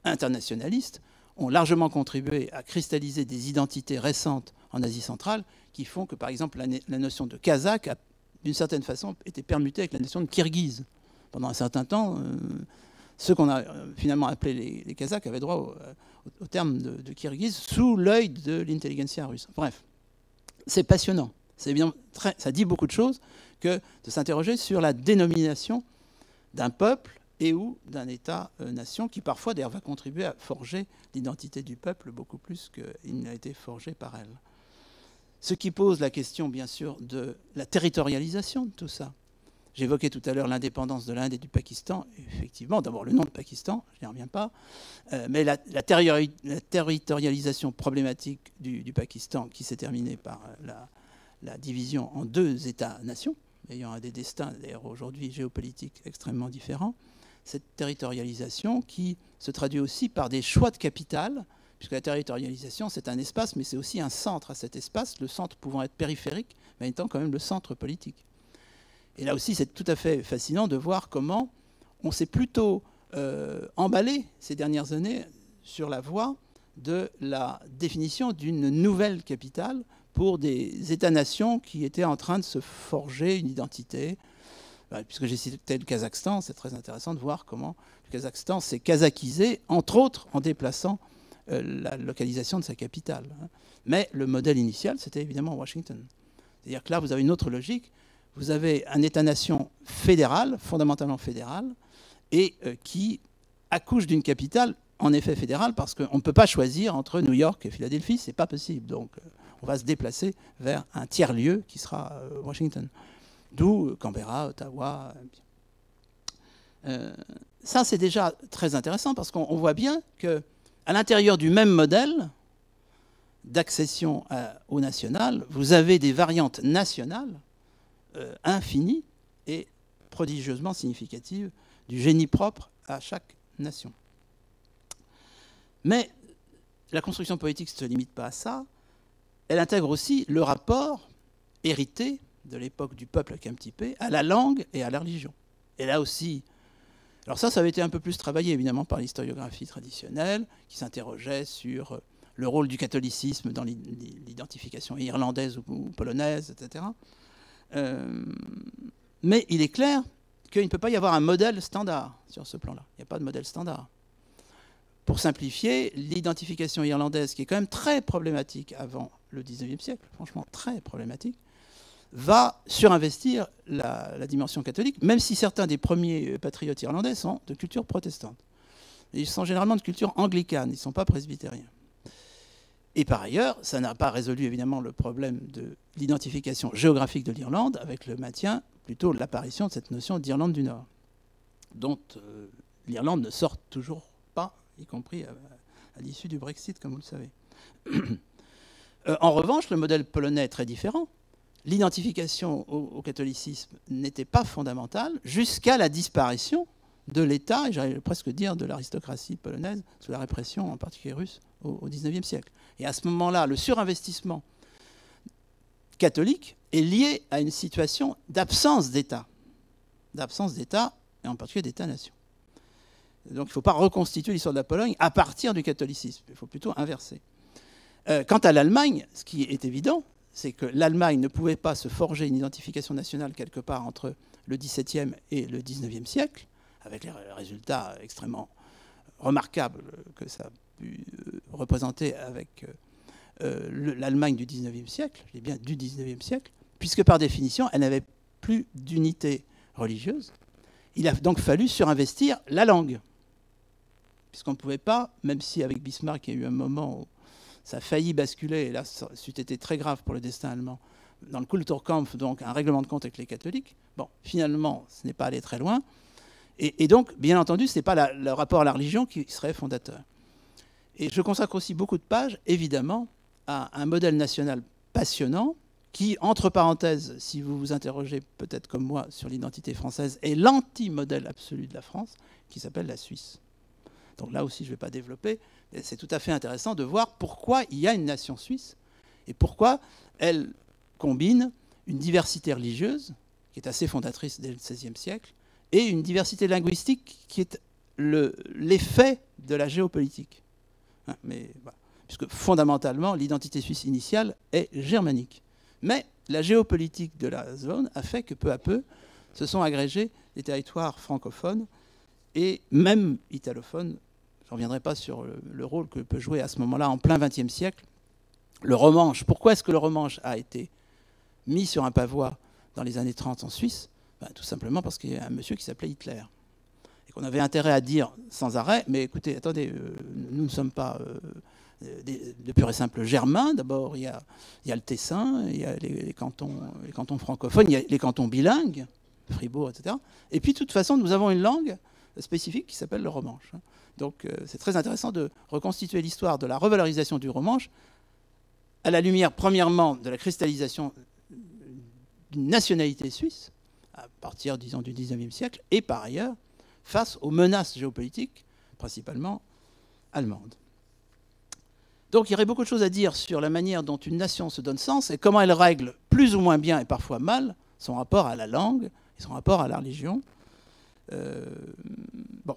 internationalistes ont largement contribué à cristalliser des identités récentes en Asie centrale qui font que, par exemple, la notion de Kazakh a, d'une certaine façon, été permutée avec la notion de Kirghize. Pendant un certain temps, ceux qu'on a finalement appelés les Kazakhs avaient droit au terme de Kirghize sous l'œil de l'intelligentsia russe. Bref, c'est passionnant. Ça dit beaucoup de choses que de s'interroger sur la dénomination d'un peuple et ou d'un État-nation qui parfois d'ailleurs va contribuer à forger l'identité du peuple beaucoup plus qu'il n'a été forgé par elle. Ce qui pose la question, bien sûr, de la territorialisation de tout ça. J'évoquais tout à l'heure l'indépendance de l'Inde et du Pakistan. Effectivement, d'abord le nom de Pakistan, je n'y reviens pas, mais la territorialisation problématique du Pakistan qui s'est terminée par la division en deux États-nations, ayant des destins d'ailleurs aujourd'hui géopolitiques extrêmement différents. Cette territorialisation qui se traduit aussi par des choix de capital, puisque la territorialisation, c'est un espace, mais c'est aussi un centre à cet espace, le centre pouvant être périphérique, mais étant quand même le centre politique. Et là aussi, c'est tout à fait fascinant de voir comment on s'est plutôt emballé ces dernières années sur la voie de la définition d'une nouvelle capitale pour des États-nations qui étaient en train de se forger une identité. Puisque j'ai cité le Kazakhstan, c'est très intéressant de voir comment le Kazakhstan s'est kazakhisé, entre autres en déplaçant la localisation de sa capitale. Mais le modèle initial, c'était évidemment Washington. C'est-à-dire que là, vous avez une autre logique. Vous avez un État-nation fédéral, fondamentalement fédéral, et qui accouche d'une capitale, en effet fédérale, parce qu'on ne peut pas choisir entre New York et Philadelphie, c'est pas possible. Donc, on va se déplacer vers un tiers-lieu qui sera Washington. D'où Canberra, Ottawa. Ça, c'est déjà très intéressant parce qu'on voit bien qu'à l'intérieur du même modèle d'accession au national, vous avez des variantes nationales infinies et prodigieusement significatives du génie propre à chaque nation. Mais la construction poétique ne se limite pas à ça. Elle intègre aussi le rapport hérité de l'époque du peuple avec un petit p, à la langue et à la religion. Et là aussi, alors ça avait été un peu plus travaillé évidemment par l'historiographie traditionnelle, qui s'interrogeait sur le rôle du catholicisme dans l'identification irlandaise ou polonaise, etc. Mais il est clair qu'il ne peut pas y avoir un modèle standard sur ce plan-là. Il n'y a pas de modèle standard. Pour simplifier, l'identification irlandaise, qui est quand même très problématique avant le XIXe siècle, franchement très problématique, va surinvestir la dimension catholique, même si certains des premiers patriotes irlandais sont de culture protestante. Ils sont généralement de culture anglicane, ils ne sont pas presbytériens. Et par ailleurs, ça n'a pas résolu évidemment le problème de l'identification géographique de l'Irlande avec le maintien, plutôt l'apparition de cette notion d'Irlande du Nord, dont l'Irlande ne sort toujours pas, y compris à l'issue du Brexit, comme vous le savez. En revanche, le modèle polonais est très différent. L'identification au catholicisme n'était pas fondamentale jusqu'à la disparition de l'État, et j'allais presque dire de l'aristocratie polonaise, sous la répression, en particulier russe, au XIXe siècle. Et à ce moment-là, le surinvestissement catholique est lié à une situation d'absence d'État, et en particulier d'État-nation. Donc il ne faut pas reconstituer l'histoire de la Pologne à partir du catholicisme, il faut plutôt inverser. Quant à l'Allemagne, ce qui est évident, c'est que l'Allemagne ne pouvait pas se forger une identification nationale quelque part entre le XVIIe et le XIXe siècle, avec les résultats extrêmement remarquables que ça a pu représenter avec l'Allemagne du XIXe siècle, je dis bien du XIXe siècle, puisque par définition, elle n'avait plus d'unité religieuse. Il a donc fallu surinvestir la langue, puisqu'on ne pouvait pas, même si avec Bismarck, il y a eu un moment où ça a failli basculer, et là, ça eût été très grave pour le destin allemand, dans le Kulturkampf, donc un règlement de compte avec les catholiques. Bon, finalement, ce n'est pas allé très loin. Et donc, bien entendu, ce n'est pas le rapport à la religion qui serait fondateur. Et je consacre aussi beaucoup de pages, évidemment, à un modèle national passionnant, qui, entre parenthèses, si vous vous interrogez peut-être comme moi sur l'identité française, est l'anti-modèle absolu de la France, qui s'appelle la Suisse. Donc là aussi, je ne vais pas développer, mais c'est tout à fait intéressant de voir pourquoi il y a une nation suisse et pourquoi elle combine une diversité religieuse, qui est assez fondatrice dès le XVIe siècle, et une diversité linguistique qui est l'effet de la géopolitique. Mais, voilà, puisque fondamentalement, l'identité suisse initiale est germanique. Mais la géopolitique de la zone a fait que peu à peu se sont agrégés les territoires francophones et même italophones. Je ne reviendrai pas sur le rôle que peut jouer à ce moment-là, en plein XXe siècle, le romanche. Pourquoi est-ce que le romanche a été mis sur un pavois dans les années 30 en Suisse? Tout simplement parce qu'il y a un monsieur qui s'appelait Hitler. Et qu'on avait intérêt à dire sans arrêt, mais écoutez, attendez, nous ne sommes pas de purs et simples germains. D'abord, il y a le Tessin, il y a les cantons francophones, il y a les cantons bilingues, Fribourg, etc. Et puis, de toute façon, nous avons une langue spécifique qui s'appelle le romanche. Donc, c'est très intéressant de reconstituer l'histoire de la revalorisation du romanche à la lumière, premièrement, de la cristallisation d'une nationalité suisse, à partir, disons, du XIXe siècle, et par ailleurs, face aux menaces géopolitiques, principalement allemandes. Donc il y aurait beaucoup de choses à dire sur la manière dont une nation se donne sens et comment elle règle plus ou moins bien et parfois mal son rapport à la langue et son rapport à la religion. Bon,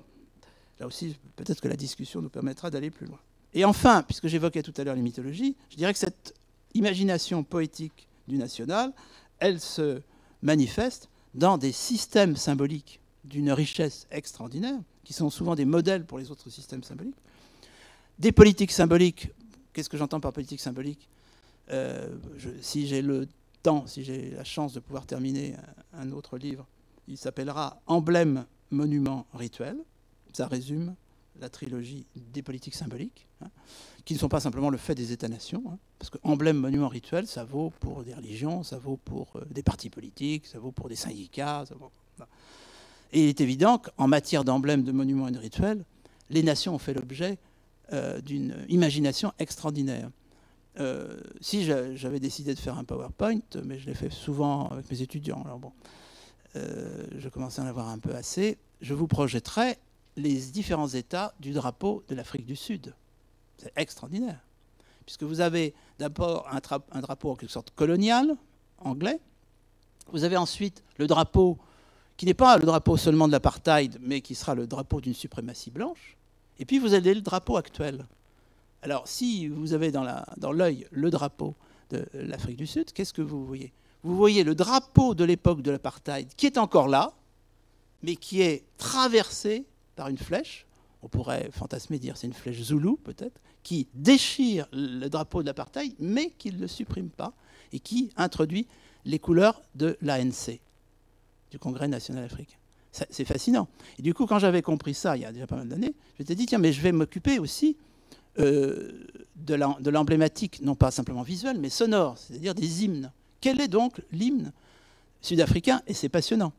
là aussi, peut-être que la discussion nous permettra d'aller plus loin. Et enfin, puisque j'évoquais tout à l'heure les mythologies, je dirais que cette imagination poétique du national, elle se manifeste dans des systèmes symboliques d'une richesse extraordinaire, qui sont souvent des modèles pour les autres systèmes symboliques. Des politiques symboliques. Qu'est-ce que j'entends par politique symbolique? Si j'ai le temps, si j'ai la chance de pouvoir terminer un autre livre, il s'appellera « Emblème, monument, rituel ». Ça résume la trilogie des politiques symboliques, qui ne sont pas simplement le fait des États-nations, parce que emblème, monument, rituel, ça vaut pour des religions, ça vaut pour des partis politiques, ça vaut pour des syndicats. Et il est évident qu'en matière d'emblèmes, de monuments et de rituels, les nations ont fait l'objet d'une imagination extraordinaire. Si j'avais décidé de faire un PowerPoint, mais je l'ai fait souvent avec mes étudiants, alors bon, je commençais à en avoir un peu assez, je vous projetterais les différents états du drapeau de l'Afrique du Sud. C'est extraordinaire, puisque vous avez d'abord un drapeau en quelque sorte colonial, anglais. Vous avez ensuite le drapeau qui n'est pas le drapeau seulement de l'apartheid, mais qui sera le drapeau d'une suprématie blanche. Et puis vous avez le drapeau actuel. Alors si vous avez dans l'œil le drapeau de l'Afrique du Sud, qu'est-ce que vous voyez? Vous voyez le drapeau de l'époque de l'apartheid qui est encore là, mais qui est traversé par une flèche. On pourrait fantasmer, dire c'est une flèche zoulou peut-être, qui déchire le drapeau de l'apartheid, mais qui ne le supprime pas, et qui introduit les couleurs de l'ANC, du Congrès national africain. C'est fascinant. Et du coup, quand j'avais compris ça, il y a déjà pas mal d'années, je m'étais dit, tiens, mais je vais m'occuper aussi de l'emblématique, non pas simplement visuelle, mais sonore, c'est-à-dire des hymnes. Quel est donc l'hymne sud-africain? Et c'est passionnant.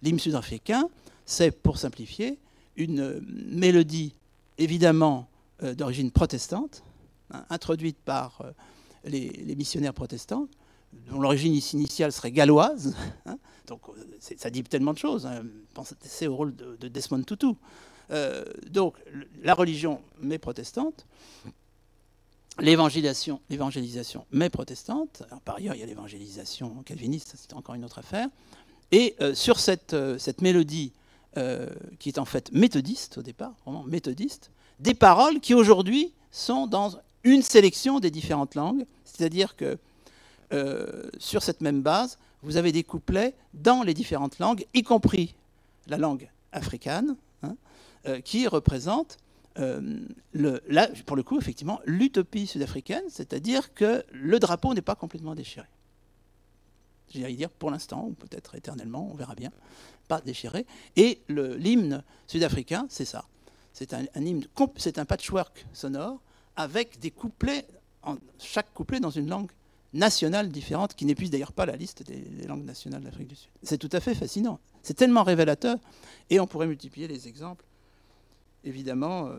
L'hymne sud-africain, c'est, pour simplifier, une mélodie évidemment d'origine protestante, introduite par les missionnaires protestants, dont l'origine initiale serait galloise, Donc ça dit tellement de choses. Hein. Pensez au rôle de Desmond Tutu. Donc la religion, mais protestante. L'évangélisation, mais protestante. Alors, par ailleurs, il y a l'évangélisation calviniste, c'est encore une autre affaire. Et sur cette mélodie qui est en fait méthodiste au départ, vraiment méthodiste, des paroles qui aujourd'hui sont dans une sélection des différentes langues, c'est-à-dire que sur cette même base, vous avez des couplets dans les différentes langues, y compris la langue africaine, hein, qui représentent là, pour le coup, effectivement, l'utopie sud-africaine, c'est-à-dire que le drapeau n'est pas complètement déchiré. J'allais dire pour l'instant, ou peut-être éternellement, on verra bien, pas déchiré. Et l'hymne sud-africain, c'est ça. C'est un hymne, c'est un patchwork sonore avec des couplets, chaque couplet dans une langue nationale différente, qui n'épuise d'ailleurs pas la liste des langues nationales d'Afrique du Sud. C'est tout à fait fascinant. C'est tellement révélateur, et on pourrait multiplier les exemples. Évidemment,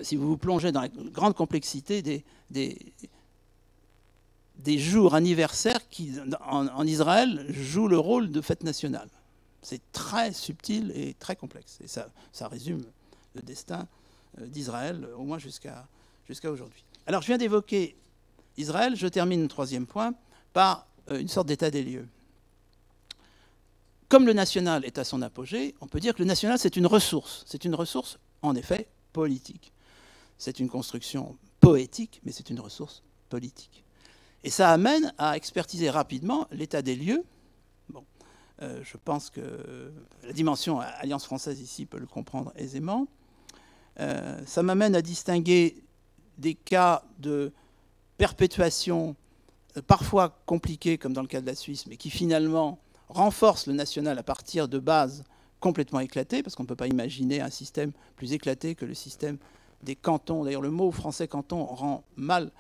si vous vous plongez dans la grande complexité des jours anniversaires qui, en Israël, jouent le rôle de fête nationale. C'est très subtil et très complexe. Et ça résume le destin d'Israël, au moins jusqu'à aujourd'hui. Alors, je viens d'évoquer Israël. Je termine, troisième point, par une sorte d'état des lieux. Comme le national est à son apogée, on peut dire que le national, c'est une ressource. C'est une ressource, en effet, politique. C'est une construction poétique, mais c'est une ressource politique. Et ça amène à expertiser rapidement l'état des lieux. Bon, je pense que la dimension Alliance française ici peut le comprendre aisément. Ça m'amène à distinguer des cas de perpétuation parfois compliqués, comme dans le cas de la Suisse, mais qui finalement renforce le national à partir de bases complètement éclatées, parce qu'on ne peut pas imaginer un système plus éclaté que le système des cantons. D'ailleurs, le mot français canton rend mal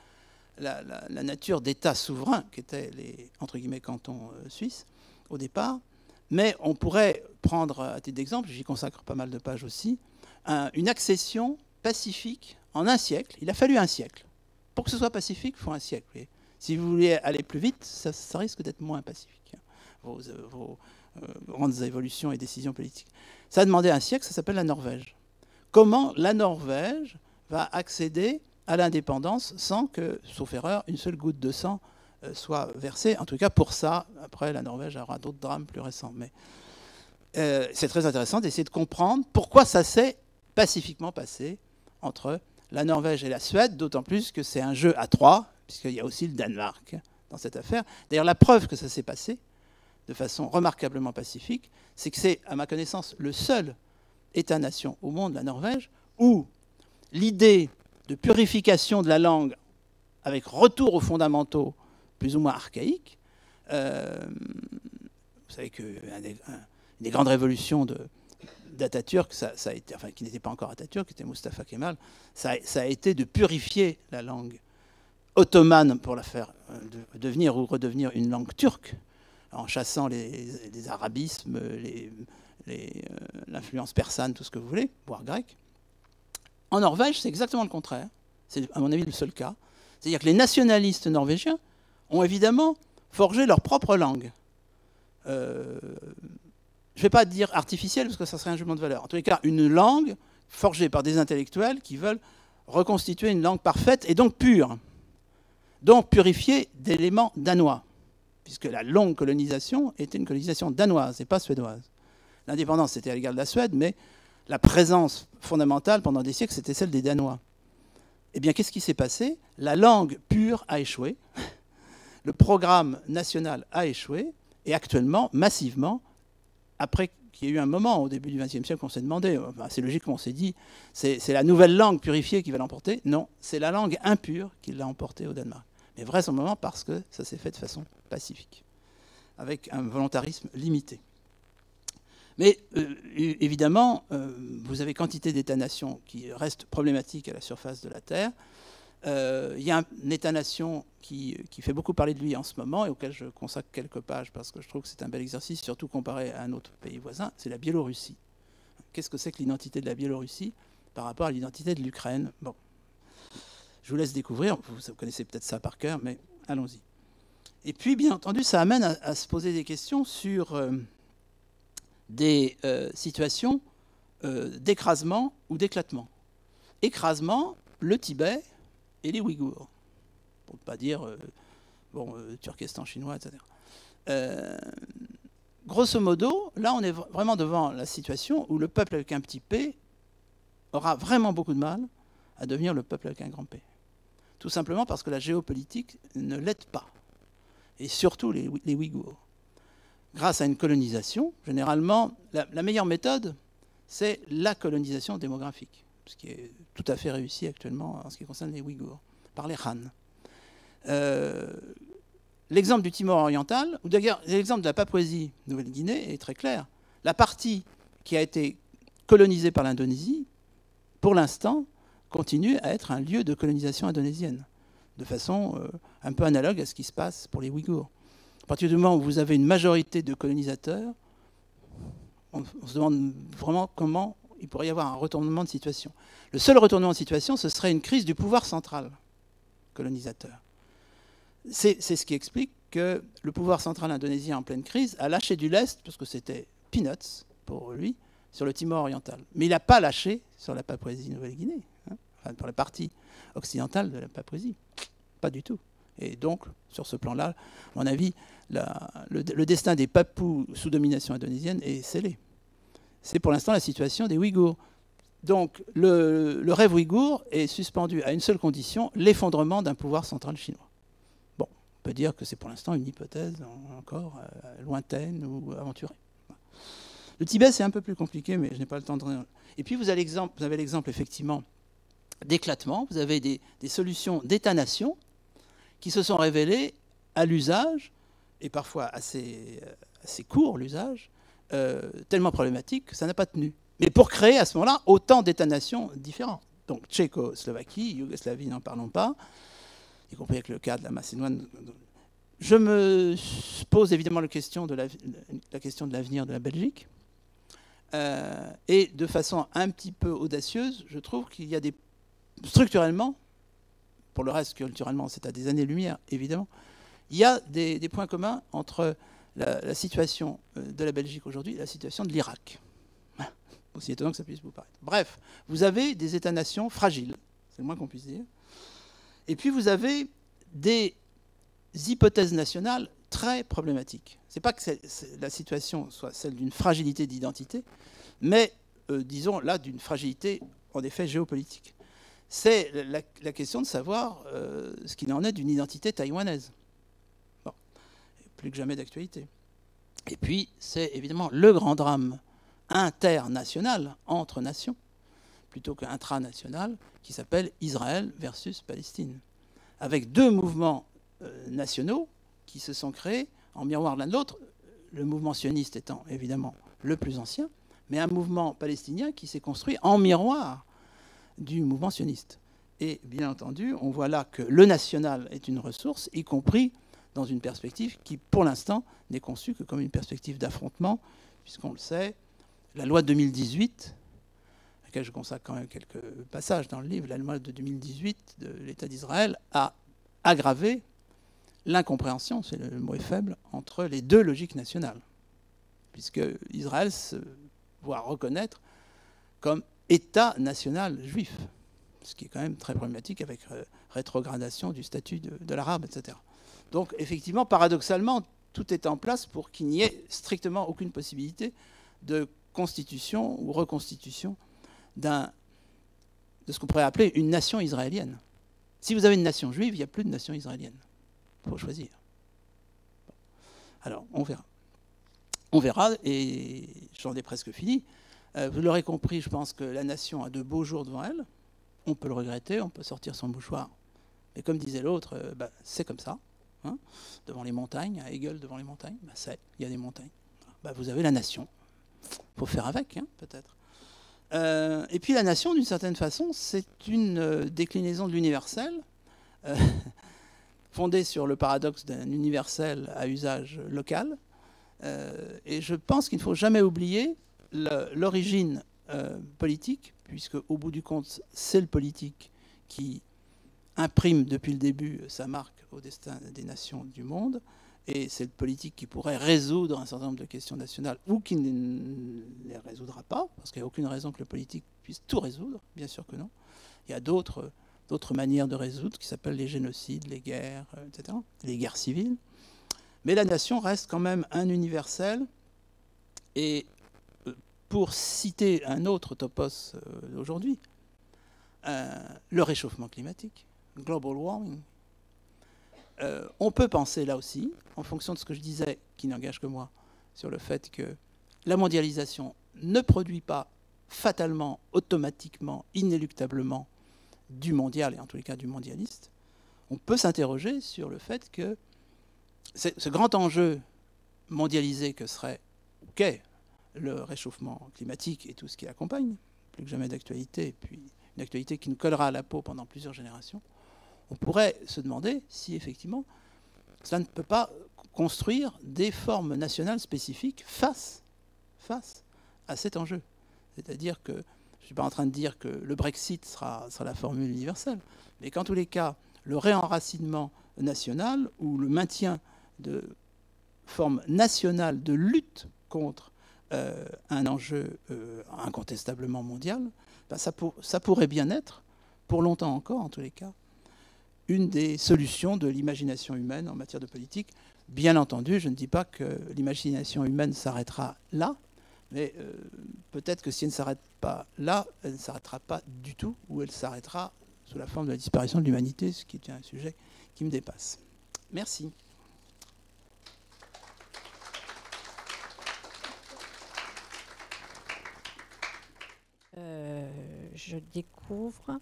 la nature d'État souverain qu'étaient les, entre guillemets, cantons suisses au départ. Mais on pourrait prendre, à titre d'exemple, j'y consacre pas mal de pages aussi, une accession pacifique en un siècle. Il a fallu un siècle. Pour que ce soit pacifique, il faut un siècle. Vous voyez. Si vous voulez aller plus vite, ça risque d'être moins pacifique. Vos grandes évolutions et décisions politiques. Ça a demandé un siècle, ça s'appelle la Norvège. Comment la Norvège va accéder à l'indépendance sans que, sauf erreur, une seule goutte de sang soit versée. En tout cas, pour ça, après, la Norvège aura d'autres drames plus récents. Mais c'est très intéressant d'essayer de comprendre pourquoi ça s'est pacifiquement passé entre la Norvège et la Suède, d'autant plus que c'est un jeu à trois, puisqu'il y a aussi le Danemark dans cette affaire. D'ailleurs, la preuve que ça s'est passé de façon remarquablement pacifique, c'est que c'est, à ma connaissance, le seul État-nation au monde, la Norvège, où l'idée de purification de la langue avec retour aux fondamentaux plus ou moins archaïques, vous savez qu'une des grandes révolutions d'Atatürk, ça a été, enfin qui n'était pas encore Atatürk, qui était Mustafa Kemal, ça a été de purifier la langue ottomane pour la faire devenir ou redevenir une langue turque, en chassant les arabismes, l'influence persane, tout ce que vous voulez, voire grecque. En Norvège, c'est exactement le contraire. C'est, à mon avis, le seul cas. C'est-à-dire que les nationalistes norvégiens ont évidemment forgé leur propre langue. Je ne vais pas dire artificielle, parce que ça serait un jugement de valeur. En tous les cas, une langue forgée par des intellectuels qui veulent reconstituer une langue parfaite et donc pure. Donc purifiée d'éléments danois, puisque la longue colonisation était une colonisation danoise et pas suédoise. L'indépendance, c'était à l'égard de la Suède, mais la présence fondamentale pendant des siècles, c'était celle des Danois. Eh bien, qu'est-ce qui s'est passé? La langue pure a échoué, le programme national a échoué, et actuellement, massivement, après qu'il y a eu un moment au début du XXe siècle, on s'est demandé, enfin, c'est logique qu'on s'est dit, c'est la nouvelle langue purifiée qui va l'emporter. Non, c'est la langue impure qui l'a emporté au Danemark. Mais vraisemblablement parce que ça s'est fait de façon pacifique, avec un volontarisme limité. Mais évidemment, vous avez quantité d'États-nations qui restent problématiques à la surface de la Terre. Il y a un État-nation qui fait beaucoup parler de lui en ce moment et auquel je consacre quelques pages parce que je trouve que c'est un bel exercice, surtout comparé à un autre pays voisin, c'est la Biélorussie. Qu'est-ce que c'est que l'identité de la Biélorussie par rapport à l'identité de l'Ukraine? Bon, je vous laisse découvrir, vous connaissez peut-être ça par cœur, mais allons-y. Et puis, bien entendu, ça amène à se poser des questions sur des situations d'écrasement ou d'éclatement. Écrasement, le Tibet et les Ouïghours, pour ne pas dire Turkestan chinois, etc. Grosso modo, là, on est vraiment devant la situation où le peuple avec un petit p aura vraiment beaucoup de mal à devenir le peuple avec un grand P. Tout simplement parce que la géopolitique ne l'aide pas. Et surtout les Ouïghours. Grâce à une colonisation, généralement, la meilleure méthode, c'est la colonisation démographique, ce qui est tout à fait réussi actuellement en ce qui concerne les Ouïghours, par les Han. L'exemple du Timor oriental, ou d'ailleurs l'exemple de la Papouasie-Nouvelle-Guinée est très clair. La partie qui a été colonisée par l'Indonésie, pour l'instant, continue à être un lieu de colonisation indonésienne, de façon un peu analogue à ce qui se passe pour les Ouïghours. À partir du moment où vous avez une majorité de colonisateurs, on se demande vraiment comment il pourrait y avoir un retournement de situation. Le seul retournement de situation, ce serait une crise du pouvoir central colonisateur. C'est ce qui explique que le pouvoir central indonésien en pleine crise a lâché du lest, parce que c'était peanuts pour lui, sur le Timor oriental. Mais il n'a pas lâché sur la Papouasie-Nouvelle-Guinée, hein, enfin, pour la partie occidentale de la Papouasie. Pas du tout. Et donc, sur ce plan-là, à mon avis, le destin des Papous sous domination indonésienne est scellé. C'est pour l'instant la situation des Ouïghours. Donc, le rêve ouïghour est suspendu à une seule condition, l'effondrement d'un pouvoir central chinois. Bon, on peut dire que c'est pour l'instant une hypothèse encore lointaine ou aventurée. Le Tibet, c'est un peu plus compliqué, mais je n'ai pas le temps de... Et puis, vous avez l'exemple, effectivement, d'éclatement. Vous avez des solutions d'État-nation qui se sont révélées à l'usage, et parfois assez court l'usage, tellement problématique que ça n'a pas tenu. Mais pour créer à ce moment-là autant d'États-nations différents. Donc Tchécoslovaquie, Yougoslavie, n'en parlons pas, y compris avec le cas de la Macédoine. Je me pose évidemment la question de l'avenir de la Belgique. Et de façon un petit peu audacieuse, je trouve qu'il y a structurellement, pour le reste culturellement c'est à des années-lumière évidemment, il y a des points communs entre la situation de la Belgique aujourd'hui et la situation de l'Irak. Aussi étonnant que ça puisse vous paraître. Bref, vous avez des États-nations fragiles, c'est le moins qu'on puisse dire, et puis vous avez des hypothèses nationales très problématiques. C'est pas que la situation soit celle d'une fragilité d'identité, mais, disons, là, d'une fragilité, en effet, géopolitique. C'est la question de savoir ce qu'il en est d'une identité taïwanaise. Bon, plus que jamais d'actualité. Et puis, c'est évidemment le grand drame international, entre nations, plutôt qu'intranational, qui s'appelle Israël versus Palestine, avec deux mouvements nationaux qui se sont créés en miroir l'un de l'autre, le mouvement sioniste étant évidemment le plus ancien, mais un mouvement palestinien qui s'est construit en miroir du mouvement sioniste. Et bien entendu, on voit là que le national est une ressource, y compris dans une perspective qui, pour l'instant, n'est conçue que comme une perspective d'affrontement, puisqu'on le sait, la loi de 2018, à laquelle je consacre quand même quelques passages dans le livre, la loi de 2018 de l'État d'Israël a aggravé l'incompréhension, c'est le mot est faible, entre les deux logiques nationales, puisque Israël se voit reconnaître comme État national juif, ce qui est quand même très problématique avec rétrogradation du statut de l'arabe, etc. Donc effectivement, paradoxalement, tout est en place pour qu'il n'y ait strictement aucune possibilité de constitution ou reconstitution de ce qu'on pourrait appeler une nation israélienne. Si vous avez une nation juive, il n'y a plus de nation israélienne. Il faut choisir. Alors, on verra. On verra, et j'en ai presque fini. Vous l'aurez compris, je pense que la nation a de beaux jours devant elle. On peut le regretter, on peut sortir son mouchoir. Mais comme disait l'autre, c'est comme ça. Hein, devant les montagnes, à Hegel, devant les montagnes, il y a des montagnes. Vous avez la nation. Il faut faire avec, hein, peut-être. Et puis la nation, d'une certaine façon, c'est une déclinaison de l'universel, fondée sur le paradoxe d'un universel à usage local. Et je pense qu'il ne faut jamais oublier l'origine politique, puisque au bout du compte, c'est le politique qui imprime depuis le début sa marque au destin des nations du monde, et c'est le politique qui pourrait résoudre un certain nombre de questions nationales ou qui ne les résoudra pas, parce qu'il n'y a aucune raison que le politique puisse tout résoudre, bien sûr que non. Il y a d'autres manières de résoudre qui s'appellent les génocides, les guerres, etc., les guerres civiles. Mais la nation reste quand même un universel. Et pour citer un autre topos d'aujourd'hui, le réchauffement climatique, global warming, on peut penser là aussi, en fonction de ce que je disais, qui n'engage que moi, sur le fait que la mondialisation ne produit pas fatalement, automatiquement, inéluctablement du mondial, et en tous les cas du mondialiste. On peut s'interroger sur le fait que ce grand enjeu mondialisé que serait, ou qu'est, le réchauffement climatique et tout ce qui l'accompagne, plus que jamais d'actualité, et puis une actualité qui nous collera à la peau pendant plusieurs générations, on pourrait se demander si effectivement cela ne peut pas construire des formes nationales spécifiques face à cet enjeu. C'est-à-dire que, je ne suis pas en train de dire que le Brexit sera la formule universelle, mais qu'en tous les cas, le réenracinement national ou le maintien de formes nationales de lutte contre un enjeu incontestablement mondial, ben ça pourrait bien être, pour longtemps encore en tous les cas, une des solutions de l'imagination humaine en matière de politique. Bien entendu, je ne dis pas que l'imagination humaine s'arrêtera là, mais peut-être que si elle ne s'arrête pas là, elle ne s'arrêtera pas du tout, ou elle s'arrêtera sous la forme de la disparition de l'humanité, ce qui est un sujet qui me dépasse. Merci. Je découvre.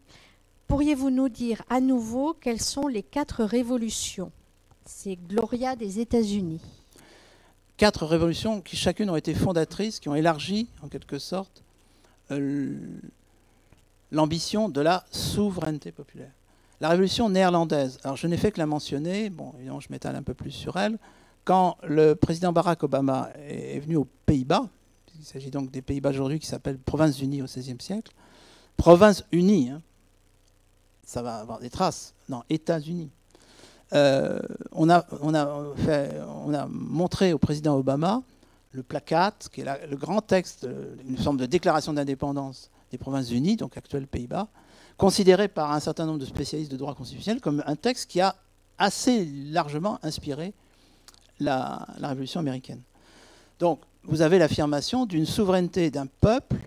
Pourriez-vous nous dire à nouveau quelles sont les 4 révolutions? C'est Gloria des États-Unis. 4 révolutions qui chacune ont été fondatrices, qui ont élargi en quelque sorte l'ambition de la souveraineté populaire. La révolution néerlandaise, alors je n'ai fait que la mentionner, bon évidemment je m'étale un peu plus sur elle, quand le président Barack Obama est venu aux Pays-Bas, il s'agit donc des Pays-Bas aujourd'hui qui s'appellent Provinces-Unies au XVIe siècle, Provinces-Unies, hein, ça va avoir des traces, non, États-Unis. On a montré au président Obama le placat, qui est le grand texte, une forme de déclaration d'indépendance des Provinces-Unies, donc actuels Pays-Bas, considéré par un certain nombre de spécialistes de droit constitutionnel comme un texte qui a assez largement inspiré la Révolution américaine. Donc, vous avez l'affirmation d'une souveraineté d'un peuple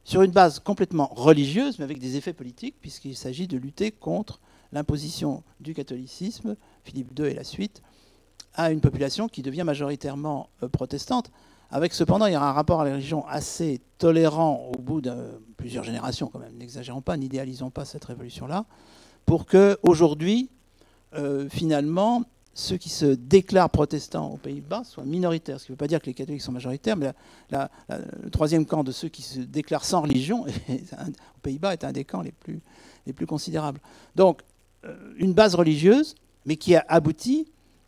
sur une base complètement religieuse, mais avec des effets politiques, puisqu'il s'agit de lutter contre l'imposition du catholicisme, Philippe II et la suite, à une population qui devient majoritairement protestante, avec cependant, il y aura un rapport à la religion assez tolérant au bout de plusieurs générations, quand même, n'exagérons pas, n'idéalisons pas cette révolution-là, pour qu'aujourd'hui, finalement, ceux qui se déclarent protestants aux Pays-Bas soient minoritaires. Ce qui ne veut pas dire que les catholiques sont majoritaires, mais le troisième camp de ceux qui se déclarent sans religion, aux Pays-Bas, est un des camps les plus considérables. Donc, une base religieuse, mais qui a abouti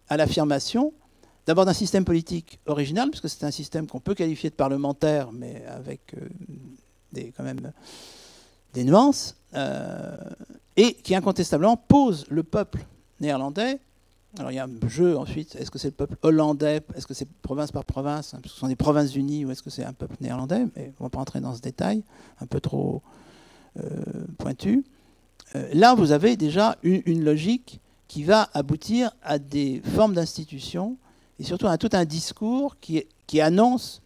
à l'affirmation d'abord d'un système politique original, puisque c'est un système qu'on peut qualifier de parlementaire, mais avec quand même des nuances, et qui incontestablement pose le peuple néerlandais. Alors il y a un jeu ensuite, est-ce que c'est le peuple hollandais, est-ce que c'est province par province, hein, parce que ce sont des provinces unies, ou est-ce que c'est un peuple néerlandais, mais on ne va pas entrer dans ce détail, un peu trop pointu. Là, vous avez déjà une logique qui va aboutir à des formes d'institutions, et surtout à tout un discours qui annonce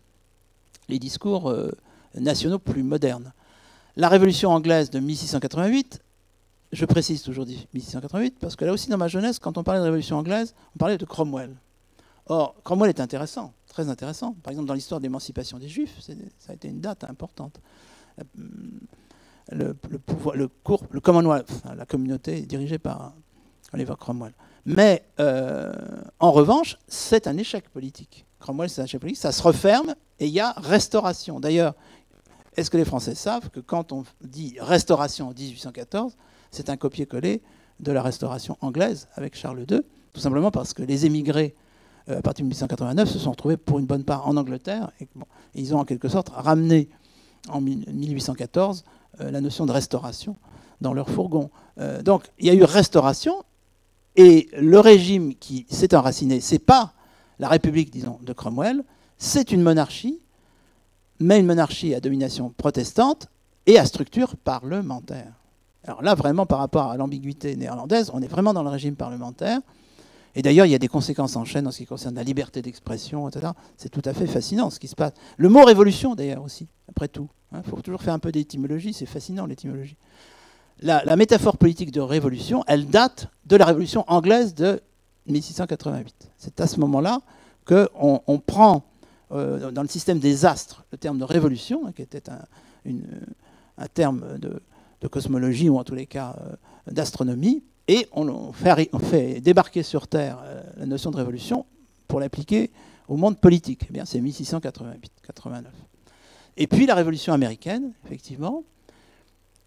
les discours nationaux plus modernes. La Révolution anglaise de 1688, je précise aujourd'hui 1688, parce que là aussi dans ma jeunesse, quand on parlait de Révolution anglaise, on parlait de Cromwell. Or, Cromwell est intéressant, très intéressant. Par exemple, dans l'histoire de l'émancipation des Juifs, ça a été une date importante. Le Commonwealth, enfin, la communauté est dirigée par Oliver Cromwell. Mais en revanche, c'est un échec politique. Cromwell, c'est un échec politique, ça se referme et il y a restauration. D'ailleurs, est-ce que les Français savent que quand on dit restauration en 1814, c'est un copier-coller de la restauration anglaise avec Charles II, tout simplement parce que les émigrés, à partir de 1889, se sont retrouvés pour une bonne part en Angleterre et ils ont en quelque sorte ramené en 1814 la notion de restauration dans leur fourgon. Donc il y a eu restauration Et le régime qui s'est enraciné, c'est pas la République, disons, de Cromwell, c'est une monarchie, mais une monarchie à domination protestante et à structure parlementaire. Alors là, vraiment, par rapport à l'ambiguïté néerlandaise, on est vraiment dans le régime parlementaire. Et d'ailleurs, il y a des conséquences en chaîne en ce qui concerne la liberté d'expression, etc. C'est tout à fait fascinant ce qui se passe. Le mot révolution, d'ailleurs, aussi, après tout. Il faut toujours faire un peu d'étymologie, c'est fascinant l'étymologie. La métaphore politique de révolution, elle date de la révolution anglaise de 1688. C'est à ce moment-là qu'on prend dans le système des astres le terme de révolution, qui était un terme de cosmologie, ou en tous les cas d'astronomie, et on fait débarquer sur Terre la notion de révolution pour l'appliquer au monde politique. Eh bien, c'est 1688-89. Et puis la révolution américaine, effectivement,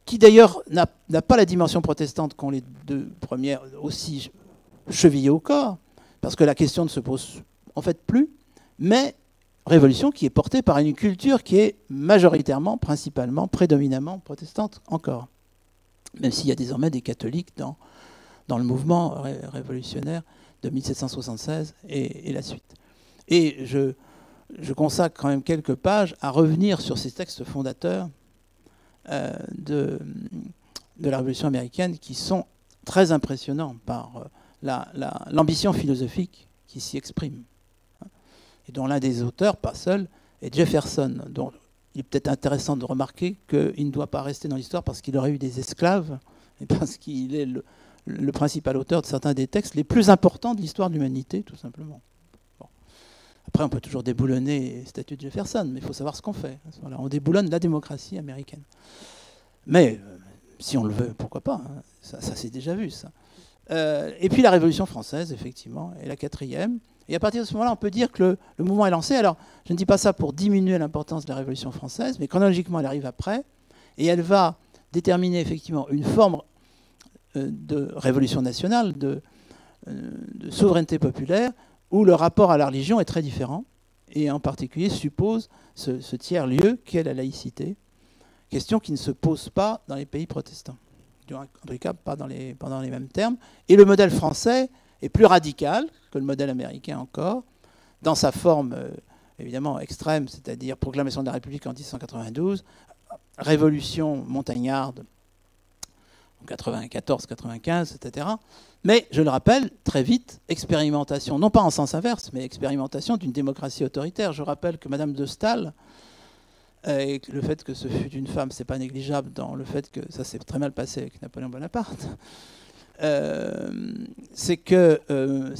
qui d'ailleurs n'a pas la dimension protestante qu'ont les deux premières, aussi chevillées au corps, parce que la question ne se pose en fait plus, mais révolution qui est portée par une culture qui est majoritairement, principalement, prédominamment protestante encore, même s'il y a désormais des catholiques dans le mouvement révolutionnaire de 1776 et la suite. Et je consacre quand même quelques pages à revenir sur ces textes fondateurs de la Révolution américaine, qui sont très impressionnants par l'ambition philosophique qui s'y exprime. Et dont l'un des auteurs, pas seul, est Jefferson, dont il est peut-être intéressant de remarquer qu'il ne doit pas rester dans l'histoire parce qu'il aurait eu des esclaves, et parce qu'il est le principal auteur de certains des textes les plus importants de l'histoire de l'humanité, tout simplement. Bon. Après, on peut toujours déboulonner les statuts de Jefferson, mais il faut savoir ce qu'on fait. Voilà, on déboulonne la démocratie américaine. Mais, si on le veut, pourquoi pas, hein. Ça c'est déjà vu, ça. Et puis la Révolution française, effectivement, est la quatrième. Et à partir de ce moment-là, on peut dire que le mouvement est lancé. Alors, je ne dis pas ça pour diminuer l'importance de la Révolution française, mais chronologiquement, elle arrive après. Et elle va déterminer effectivement une forme de révolution nationale, de souveraineté populaire, où le rapport à la religion est très différent, et en particulier suppose ce tiers-lieu qu'est la laïcité, question qui ne se pose pas dans les pays protestants, en tout cas pas dans les mêmes termes. Et le modèle français est plus radical que le modèle américain encore, dans sa forme évidemment extrême, c'est-à-dire proclamation de la République en 1792, révolution montagnarde en 94-95, etc. Mais, je le rappelle, très vite, expérimentation, non pas en sens inverse, mais expérimentation d'une démocratie autoritaire. Je rappelle que Madame de Staël, et le fait que ce fût une femme, c'est pas négligeable dans le fait que ça s'est très mal passé avec Napoléon Bonaparte, c'est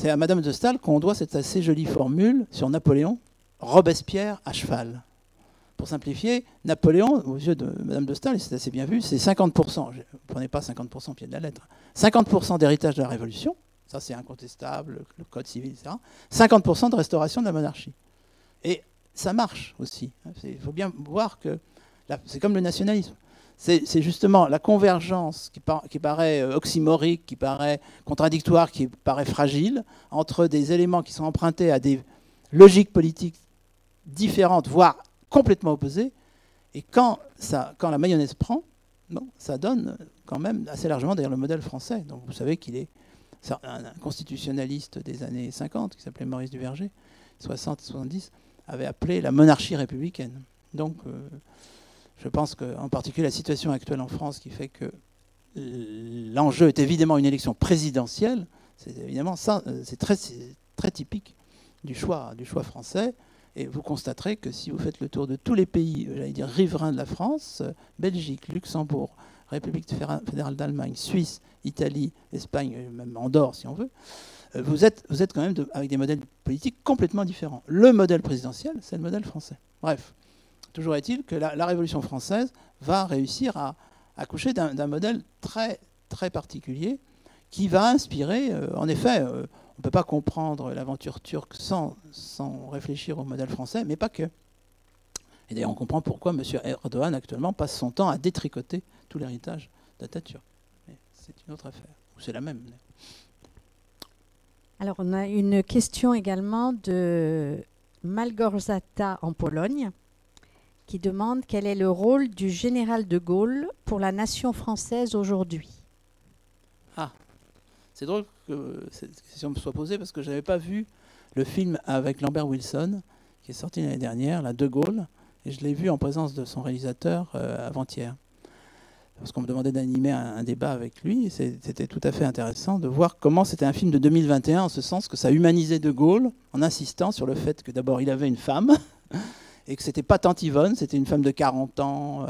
à Madame de Staël qu'on doit cette assez jolie formule sur Napoléon, Robespierre à cheval. Pour simplifier, Napoléon, aux yeux de Madame de Staël, c'est assez bien vu, c'est 50%, ne prenez pas 50% au pied de la lettre, 50% d'héritage de la Révolution, ça c'est incontestable, le Code civil, etc. 50% de restauration de la monarchie. Et ça marche aussi. Il faut bien voir que c'est comme le nationalisme. C'est justement la convergence qui paraît oxymorique, qui paraît contradictoire, qui paraît fragile, entre des éléments qui sont empruntés à des logiques politiques différentes, voire complètement opposées. Et quand la mayonnaise prend, bon, ça donne quand même assez largement d'ailleurs le modèle français. Donc vous savez qu'il est un constitutionnaliste des années 50, qui s'appelait Maurice Duverger, 60 et 70, avait appelé la monarchie républicaine. Donc je pense qu'en particulier la situation actuelle en France, qui fait que l'enjeu est évidemment une élection présidentielle, c'est évidemment ça, c'est très typique du choix français. Et vous constaterez que si vous faites le tour de tous les pays, j'allais dire riverains de la France, Belgique, Luxembourg, République fédérale d'Allemagne, Suisse, Italie, Espagne, même Andorre si on veut, vous êtes quand même avec des modèles politiques complètement différents. Le modèle présidentiel, c'est le modèle français. Bref, toujours est-il que la Révolution française va réussir à accoucher d'un modèle très, très particulier qui va inspirer, en effet, on ne peut pas comprendre l'aventure turque sans réfléchir au modèle français, mais pas que. Et d'ailleurs, on comprend pourquoi M. Erdogan, actuellement, passe son temps à détricoter tout l'héritage d'Atatürk. Mais c'est une autre affaire. Ou c'est la même. Alors, on a une question également de Malgorzata en Pologne, qui demande quel est le rôle du général de Gaulle pour la nation française aujourd'hui. Ah, c'est drôle que cette question me soit posée, parce que je n'avais pas vu le film avec Lambert Wilson, qui est sorti l'année dernière, la De Gaulle, et je l'ai vu en présence de son réalisateur avant-hier. Parce qu'on me demandait d'animer un débat avec lui, et c'était tout à fait intéressant de voir comment c'était un film de 2021, en ce sens que ça humanisait De Gaulle, en insistant sur le fait que d'abord il avait une femme, et que c'était pas Tante Yvonne, c'était une femme de 40 ans,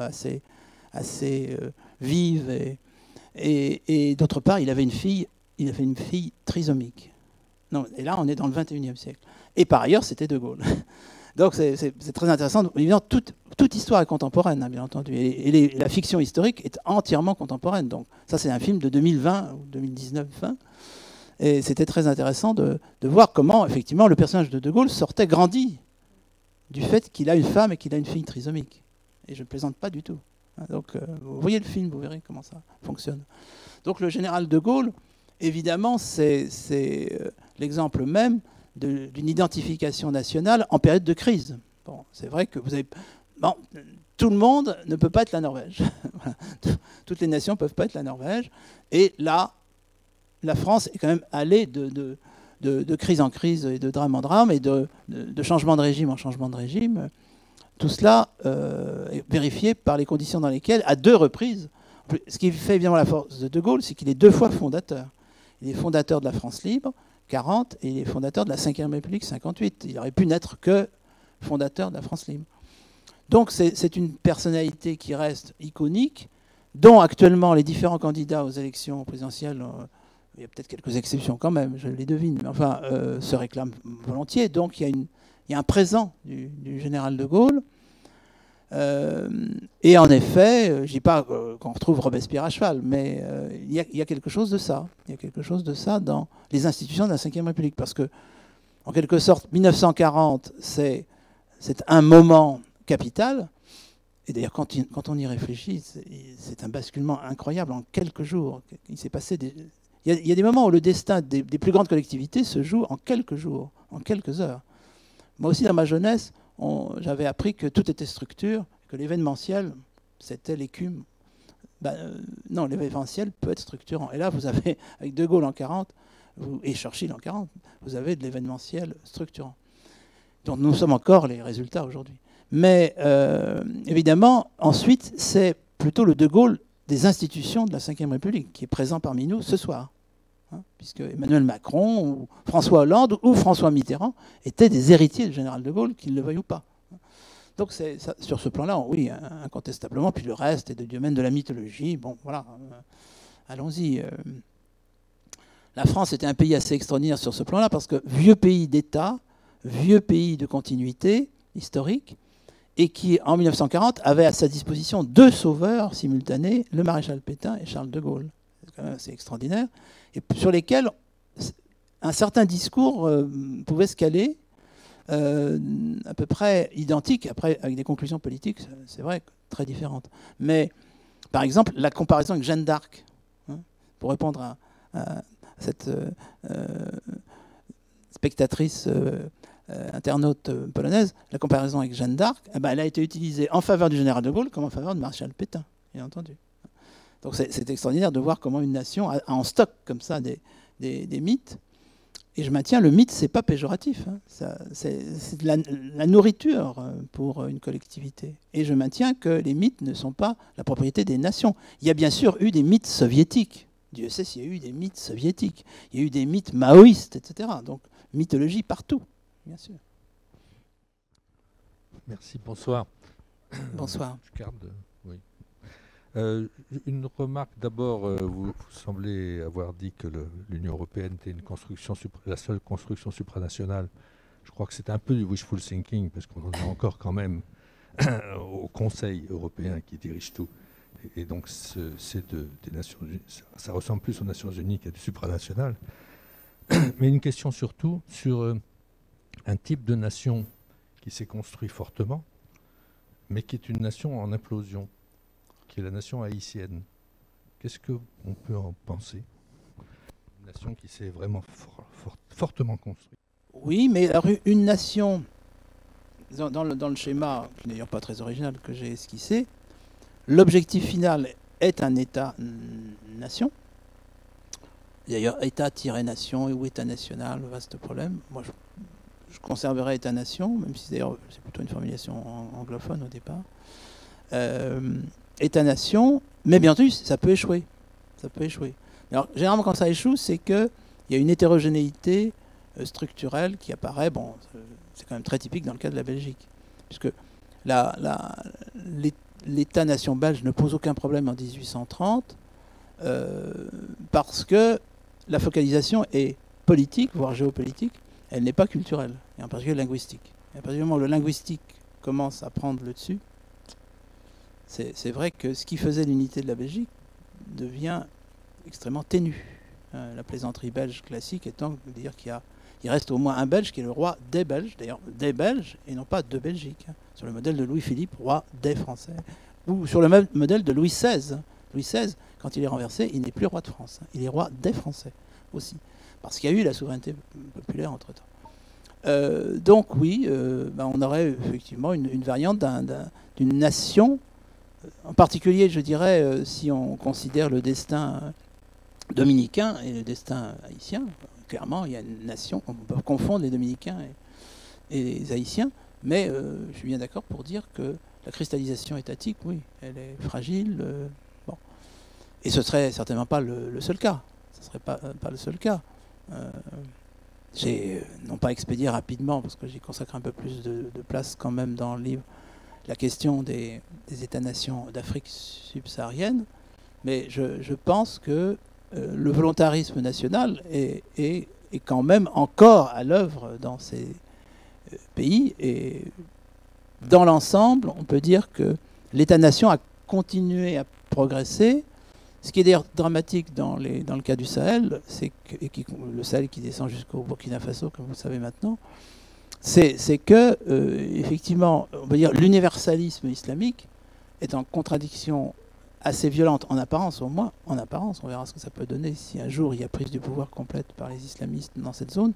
assez vive, et d'autre part, il avait une fille trisomique. Non, et là, on est dans le 21e siècle. Et par ailleurs, c'était De Gaulle. Donc c'est très intéressant. Évidemment, toute histoire est contemporaine, hein, bien entendu. Et la fiction historique est entièrement contemporaine. Donc ça, c'est un film de 2020 ou 2019 fin. Et c'était très intéressant de voir comment, effectivement, le personnage de Gaulle sortait grandi du fait qu'il a une femme et qu'il a une fille trisomique. Et je ne plaisante pas du tout. Donc vous voyez le film, vous verrez comment ça fonctionne. Donc le général de Gaulle, évidemment, c'est l'exemple même d'une identification nationale en période de crise. Bon, c'est vrai que tout le monde ne peut pas être la Norvège. Voilà. Toutes les nations ne peuvent pas être la Norvège. Et là, la France est quand même allée de crise en crise et de drame en drame et de changement de régime en changement de régime. Tout cela est vérifié par les conditions dans lesquelles, à 2 reprises, ce qui fait évidemment la force de Gaulle, c'est qu'il est 2 fois fondateur. Il est fondateur de la France libre, 40, et il est fondateur de la Ve République, 58. Il aurait pu n'être que fondateur de la France libre. Donc c'est une personnalité qui reste iconique, dont actuellement les différents candidats aux élections présidentielles, il y a peut-être quelques exceptions quand même, je les devine, mais enfin, se réclament volontiers. Donc il y a un présent du général de Gaulle. Et en effet, je ne dis pas qu'on retrouve Robespierre à cheval, mais il y a quelque chose de ça. Il y a quelque chose de ça dans les institutions de la Ve République. Parce que, en quelque sorte, 1940, c'est un moment capital. Et d'ailleurs, quand on y réfléchit, c'est un basculement incroyable en quelques jours. Il s'est passé il y a des moments où le destin des plus grandes collectivités se joue en quelques jours, en quelques heures. Moi aussi, dans ma jeunesse, j'avais appris que tout était structure, que l'événementiel, c'était l'écume. Non, l'événementiel peut être structurant. Et là, vous avez, avec De Gaulle en 40, et Churchill en 40, vous avez de l'événementiel structurant, dont nous sommes encore les résultats aujourd'hui. Mais évidemment, ensuite, c'est plutôt le De Gaulle des institutions de la Ve République qui est présent parmi nous ce soir. Puisque Emmanuel Macron, ou François Hollande, ou François Mitterrand étaient des héritiers du général de Gaulle, qu'ils le veuillent ou pas. Donc sur ce plan-là, oui, incontestablement. Puis le reste est du domaine de la mythologie. Bon, voilà, allons-y. La France était un pays assez extraordinaire sur ce plan-là, parce que vieux pays d'État, vieux pays de continuité historique, et qui, en 1940, avait à sa disposition 2 sauveurs simultanés, le maréchal Pétain et Charles de Gaulle. C'est quand même assez extraordinaire. Et sur lesquels un certain discours pouvait se caler, à peu près identique, après avec des conclusions politiques, c'est vrai, très différentes. Mais, par exemple, la comparaison avec Jeanne d'Arc, pour répondre à cette spectatrice internaute polonaise, la comparaison avec Jeanne d'Arc, elle a été utilisée en faveur du général de Gaulle comme en faveur du maréchal Pétain, bien entendu. Donc c'est extraordinaire de voir comment une nation a en stock comme ça des mythes. Et je maintiens, le mythe, c'est pas péjoratif. C'est de la nourriture pour une collectivité. Et je maintiens que les mythes ne sont pas la propriété des nations. Il y a bien sûr eu des mythes soviétiques. Dieu sait s'il y a eu des mythes soviétiques. Il y a eu des mythes maoïstes, etc. Donc mythologie partout, bien sûr. Merci, bonsoir. Bonsoir. Je garde, oui. Une remarque d'abord, vous semblez avoir dit que l'Union européenne était la seule construction supranationale. Je crois que c'est un peu du wishful thinking, parce qu'on en a encore quand même au Conseil européen qui dirige tout. Et donc c'est des Nations Unies, ça ressemble plus aux Nations Unies qu'à du supranational. Mais une question surtout sur un type de nation qui s'est construit fortement, mais qui est une nation en implosion, qui est la nation haïtienne. Qu'est-ce qu'on peut en penser? Une nation qui s'est vraiment fortement construite. Oui, mais alors une nation, dans le schéma, qui n'est d'ailleurs pas très original, que j'ai esquissé, l'objectif final est un État-nation. D'ailleurs, État-nation ou État national, vaste problème. Moi, je conserverai État-nation, même si d'ailleurs c'est plutôt une formulation anglophone au départ. État-nation, mais bien entendu, ça peut échouer. Ça peut échouer. Alors, généralement, quand ça échoue, c'est qu'il y a une hétérogénéité structurelle qui apparaît. Bon, c'est quand même très typique dans le cas de la Belgique, puisque l'État-nation belge ne pose aucun problème en 1830, parce que la focalisation est politique, voire géopolitique, elle n'est pas culturelle, et en particulier linguistique. Et à partir du moment où le linguistique commence à prendre le dessus, c'est vrai que ce qui faisait l'unité de la Belgique devient extrêmement ténu. La plaisanterie belge classique étant de dire qu'il reste au moins un Belge qui est le roi des Belges, d'ailleurs des Belges et non pas de Belgique, sur le modèle de Louis-Philippe, roi des Français, ou sur le même modèle de Louis XVI. Louis XVI, quand il est renversé, il n'est plus roi de France, il est roi des Français aussi, parce qu'il y a eu la souveraineté populaire entre-temps. Donc oui, on aurait effectivement une variante d'une nation, en particulier, je dirais, si on considère le destin dominicain et le destin haïtien. Clairement, il y a une nation, on peut confondre les dominicains et les haïtiens, mais je suis bien d'accord pour dire que la cristallisation étatique, oui, elle est fragile. Bon. Et ce ne serait certainement pas le seul cas. Ce ne serait pas le seul cas. J'ai non pas expédié rapidement, parce que j'y consacre un peu plus de place quand même dans le livre, la question des États-nations d'Afrique subsaharienne, mais je pense que le volontarisme national est quand même encore à l'œuvre dans ces pays, et dans l'ensemble, on peut dire que l'État-nation a continué à progresser. Ce qui est d'ailleurs dramatique dans le cas du Sahel, c'est que, le Sahel qui descend jusqu'au Burkina Faso, comme vous le savez maintenant, c'est que, effectivement, on va dire l'universalisme islamique est en contradiction assez violente, en apparence au moins, en apparence, on verra ce que ça peut donner si un jour il y a prise du pouvoir complète par les islamistes dans cette zone,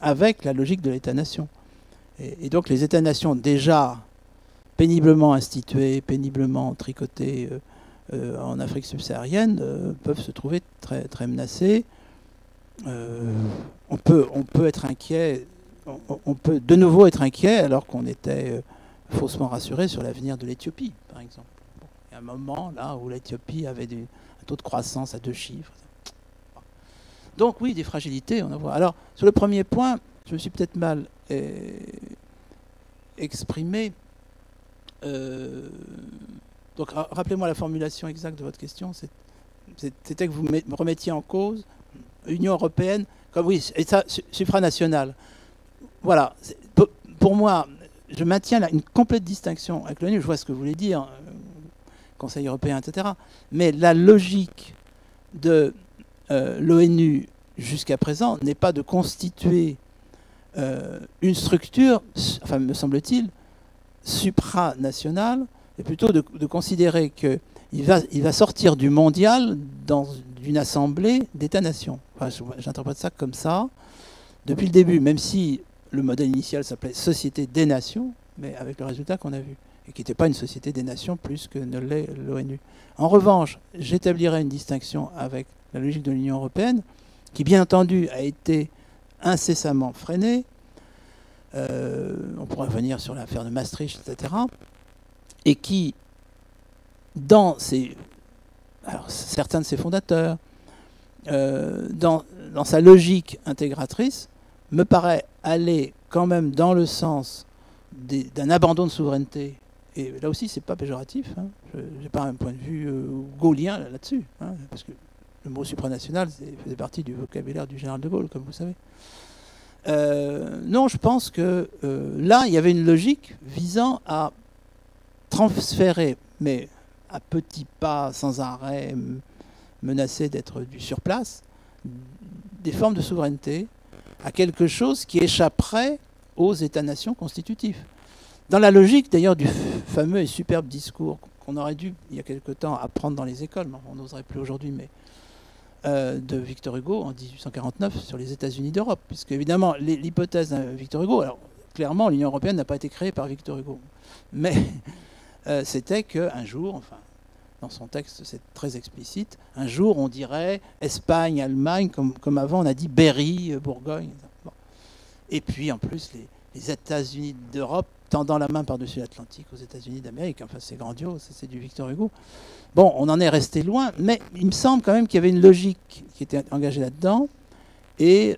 avec la logique de l'État-nation. Et donc les États-nations déjà péniblement institués, péniblement tricotés en Afrique subsaharienne, peuvent se trouver très, très menacés. On peut être inquiet. On peut de nouveau être inquiet alors qu'on était faussement rassuré sur l'avenir de l'Éthiopie, par exemple. Bon, il y a un moment là où l'Éthiopie avait un taux de croissance à 2 chiffres. Donc oui, des fragilités, on en voit. Alors, sur le premier point, je me suis peut-être mal exprimé. Donc rappelez-moi la formulation exacte de votre question. C'était que vous me remettiez en cause Union européenne, comme oui, État supranational. Voilà, pour moi, je maintiens là une complète distinction avec l'ONU. Je vois ce que vous voulez dire, Conseil européen, etc. Mais la logique de l'ONU jusqu'à présent n'est pas de constituer une structure, enfin me semble-t-il, supranationale, et plutôt de considérer qu'il va sortir du mondial dans une assemblée d'États-nations. Enfin, j'interprète ça comme ça depuis le début, même si le modèle initial s'appelait Société des Nations, mais avec le résultat qu'on a vu, et qui n'était pas une Société des Nations plus que ne l'est l'ONU. En revanche, j'établirai une distinction avec la logique de l'Union européenne, qui bien entendu a été incessamment freinée. On pourrait revenir sur l'affaire de Maastricht, etc. Et qui, dans certains de ses fondateurs, dans sa logique intégratrice, me paraît aller quand même dans le sens d'un abandon de souveraineté. Et là aussi, c'est pas péjoratif. Hein. Je n'ai pas un point de vue gaullien là-dessus. Hein, parce que le mot supranational faisait partie du vocabulaire du général de Gaulle, comme vous savez. Non, je pense que là, il y avait une logique visant à transférer, mais à petits pas, sans arrêt, menacé d'être sur place, des formes de souveraineté à quelque chose qui échapperait aux États-nations constitutifs. Dans la logique, d'ailleurs, du fameux et superbe discours qu'on aurait dû, il y a quelque temps, apprendre dans les écoles, on n'oserait plus aujourd'hui, mais de Victor Hugo en 1849 sur les États-Unis d'Europe. Puisque, évidemment, l'hypothèse de Victor Hugo, alors clairement, l'Union européenne n'a pas été créée par Victor Hugo, mais c'était qu'un jour, enfin, Dans son texte, c'est très explicite. Un jour, on dirait Espagne, Allemagne, comme avant, on a dit Berry, Bourgogne. Bon. Et puis, en plus, les États-Unis d'Europe tendant la main par-dessus l'Atlantique aux États-Unis d'Amérique. Enfin, c'est grandiose, c'est du Victor Hugo. Bon, on en est resté loin, mais il me semble quand même qu'il y avait une logique qui était engagée là-dedans. Et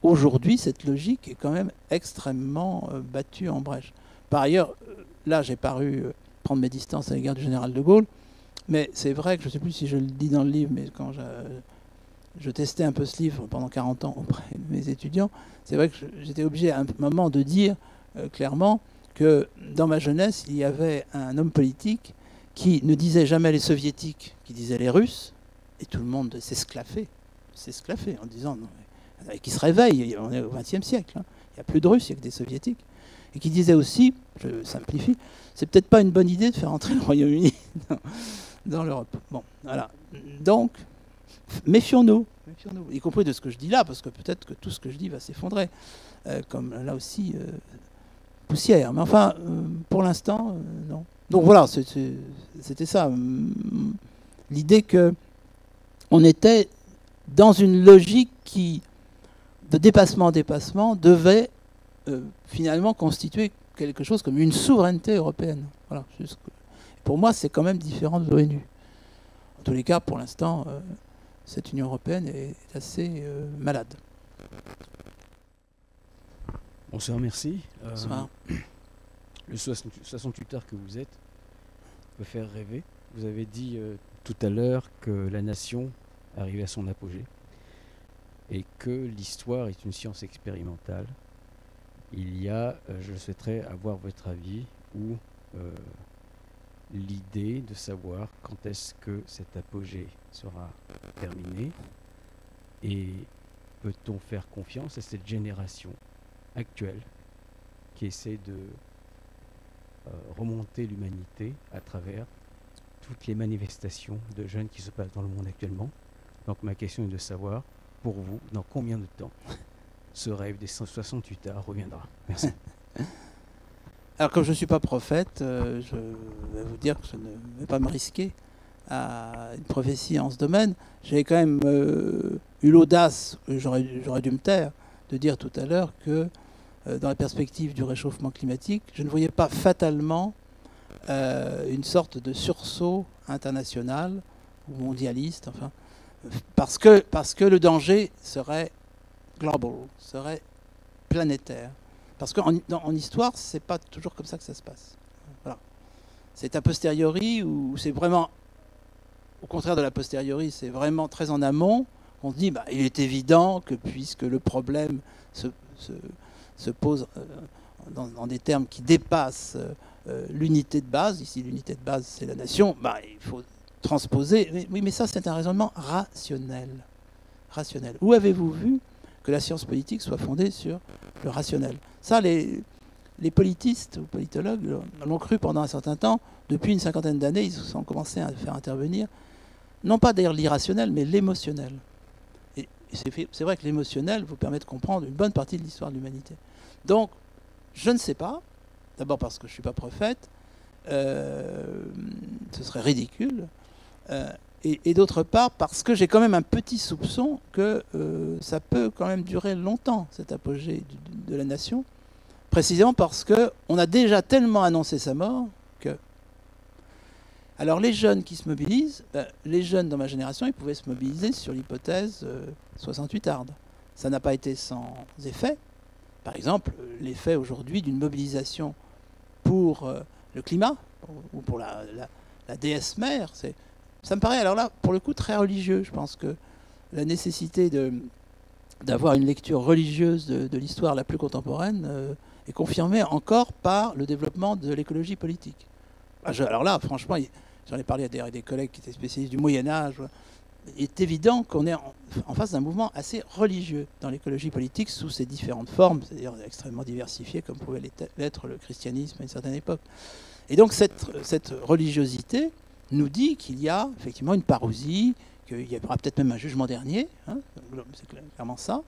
aujourd'hui, cette logique est quand même extrêmement battue en brèche. Par ailleurs, là, j'ai paru prendre mes distances à l'égard du général de Gaulle, mais c'est vrai que je ne sais plus si je le dis dans le livre, mais quand je testais un peu ce livre pendant 40 ans auprès de mes étudiants, c'est vrai que j'étais obligé à un moment de dire clairement que dans ma jeunesse, il y avait un homme politique qui ne disait jamais les soviétiques, qui disait les Russes, et tout le monde s'esclaffait en disant non, qui se réveille, on est au XXe siècle, hein. Il n'y a plus de Russes, il n'y a que des soviétiques, et qui disait aussi, je simplifie, c'est peut-être pas une bonne idée de faire entrer le Royaume-Uni dans l'Europe. Bon, voilà. Donc, méfions-nous, y compris de ce que je dis là, parce que peut-être que tout ce que je dis va s'effondrer, comme là aussi poussière. Mais enfin, pour l'instant, non. Donc voilà, c'était ça, l'idée que on était dans une logique qui, de dépassement en dépassement, devait finalement constituer quelque chose comme une souveraineté européenne. Voilà. Pour moi, c'est quand même différent de l'ONU. En tous les cas, pour l'instant, cette Union européenne est assez malade. Bonsoir, merci. Bonsoir. Le 68 heures que vous êtes peut faire rêver. Vous avez dit tout à l'heure que la nation arrivait à son apogée et que l'histoire est une science expérimentale. Il y a, je souhaiterais avoir votre avis ou l'idée de savoir quand est-ce que cet apogée sera terminé et peut-on faire confiance à cette génération actuelle qui essaie de remonter l'humanité à travers toutes les manifestations de jeunes qui se passent dans le monde actuellement. Donc ma question est de savoir, pour vous, dans combien de temps ce rêve des 168 heures reviendra? Merci. Alors comme je ne suis pas prophète, je vais vous dire que je ne vais pas me risquer à une prophétie en ce domaine. J'ai quand même eu l'audace, j'aurais dû me taire, de dire tout à l'heure que dans la perspective du réchauffement climatique, je ne voyais pas fatalement une sorte de sursaut international ou mondialiste, enfin, parce que le danger serait global, serait planétaire. Parce qu'en histoire, c'est pas toujours comme ça que ça se passe. Voilà. C'est a posteriori, ou c'est vraiment, au contraire de la posteriori, c'est vraiment très en amont. On se dit, bah, il est évident que puisque le problème se pose dans des termes qui dépassent l'unité de base, ici l'unité de base c'est la nation, bah, il faut transposer. Oui, mais ça c'est un raisonnement rationnel. Où avez-vous vu que la science politique soit fondée sur le rationnel? Ça, les politistes ou politologues l'ont cru pendant un certain temps. Depuis une cinquantaine d'années, ils ont commencé à faire intervenir, non pas d'ailleurs l'irrationnel, mais l'émotionnel. Et c'est vrai que l'émotionnel vous permet de comprendre une bonne partie de l'histoire de l'humanité. Donc, je ne sais pas, d'abord parce que je ne suis pas prophète, ce serait ridicule, et d'autre part parce que j'ai quand même un petit soupçon que ça peut quand même durer longtemps, cet apogée de la nation, précisément parce qu'on a déjà tellement annoncé sa mort que... Alors les jeunes qui se mobilisent, les jeunes dans ma génération, ils pouvaient se mobiliser sur l'hypothèse 68 ardes. Ça n'a pas été sans effet. Par exemple, l'effet aujourd'hui d'une mobilisation pour le climat, ou pour la déesse mère, ça me paraît alors là, pour le coup, très religieux. Je pense que la nécessité d'avoir une lecture religieuse de l'histoire la plus contemporaine est confirmée encore par le développement de l'écologie politique. Alors là, franchement, j'en ai parlé à des collègues qui étaient spécialistes du Moyen-Âge. Il est évident qu'on est en face d'un mouvement assez religieux dans l'écologie politique sous ses différentes formes, c'est-à-dire extrêmement diversifiées, comme pouvait l'être le christianisme à une certaine époque. Et donc cette religiosité nous dit qu'il y a effectivement une parousie, qu'il y aura peut-être même un jugement dernier, hein, c'est clairement ça.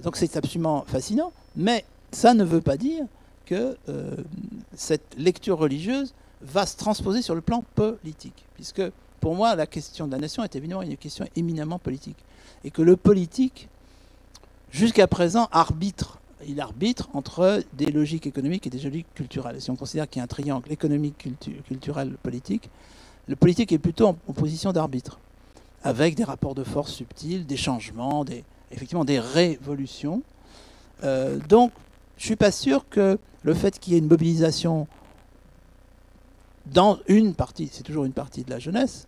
Donc c'est absolument fascinant, mais ça ne veut pas dire que cette lecture religieuse va se transposer sur le plan politique. Puisque pour moi, la question de la nation est évidemment une question éminemment politique. Et que le politique, jusqu'à présent, il arbitre entre des logiques économiques et des logiques culturelles. Et si on considère qu'il y a un triangle économique, culturel, politique, le politique est plutôt en position d'arbitre, avec des rapports de force subtils, des changements, effectivement des révolutions. Donc, je ne suis pas sûr que le fait qu'il y ait une mobilisation dans une partie, c'est toujours une partie de la jeunesse,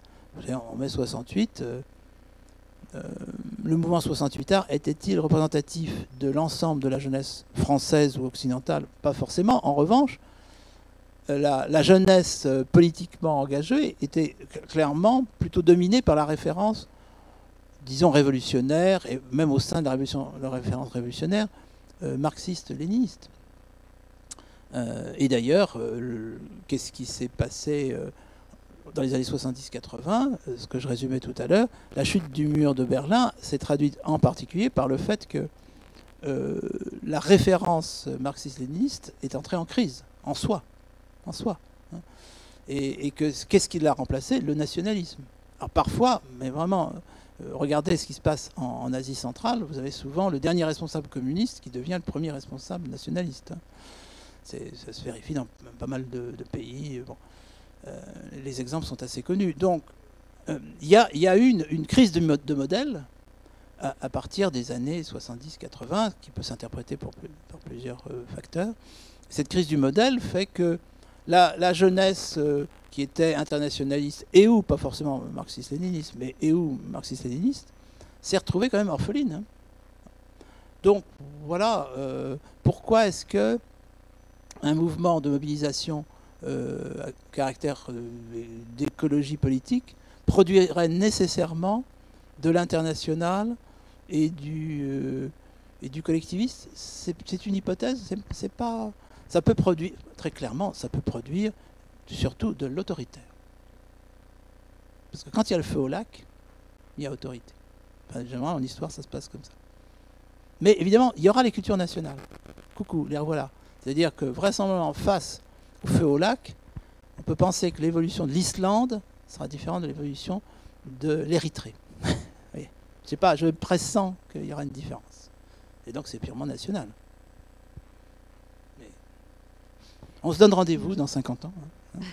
en mai 68, le mouvement 68 était-il représentatif de l'ensemble de la jeunesse française ou occidentale? Pas forcément. En revanche, la jeunesse politiquement engagée était clairement plutôt dominée par la référence, disons, révolutionnaire, et même au sein de la référence révolutionnaire, marxiste-léniniste. Et d'ailleurs, qu'est-ce qui s'est passé dans les années 70-80, ce que je résumais tout à l'heure, la chute du mur de Berlin s'est traduite en particulier par le fait que la référence marxiste-léniniste est entrée en crise, en soi. Hein. Et qu'est-ce qui l'a remplacé? Le nationalisme. Alors parfois, mais vraiment, regardez ce qui se passe en Asie centrale, vous avez souvent le dernier responsable communiste qui devient le premier responsable nationaliste. Hein. Ça se vérifie dans pas mal de pays. Bon. Les exemples sont assez connus. Donc, il y a eu une crise de modèle à partir des années 70-80, qui peut s'interpréter par plusieurs facteurs. Cette crise du modèle fait que la jeunesse qui était internationaliste, et ou pas forcément marxiste-léniniste, mais et ou marxiste-léniniste, s'est retrouvée quand même orpheline. Hein. Donc, voilà, pourquoi est-ce que un mouvement de mobilisation à caractère d'écologie politique produirait nécessairement de l'international et du collectiviste? C'est une hypothèse. C'est pas. Ça peut produire très clairement. Ça peut produire surtout de l'autoritaire. Parce que quand il y a le feu au lac, il y a autorité. Enfin, généralement, en histoire, ça se passe comme ça. Mais évidemment, il y aura les cultures nationales. Coucou, les revoilà. C'est-à-dire que vraisemblablement, face au feu au lac, on peut penser que l'évolution de l'Islande sera différente de l'évolution de l'Érythrée. Je ne sais pas, je pressens qu'il y aura une différence. Et donc c'est purement national. Mais on se donne rendez-vous dans 50 ans. Hein.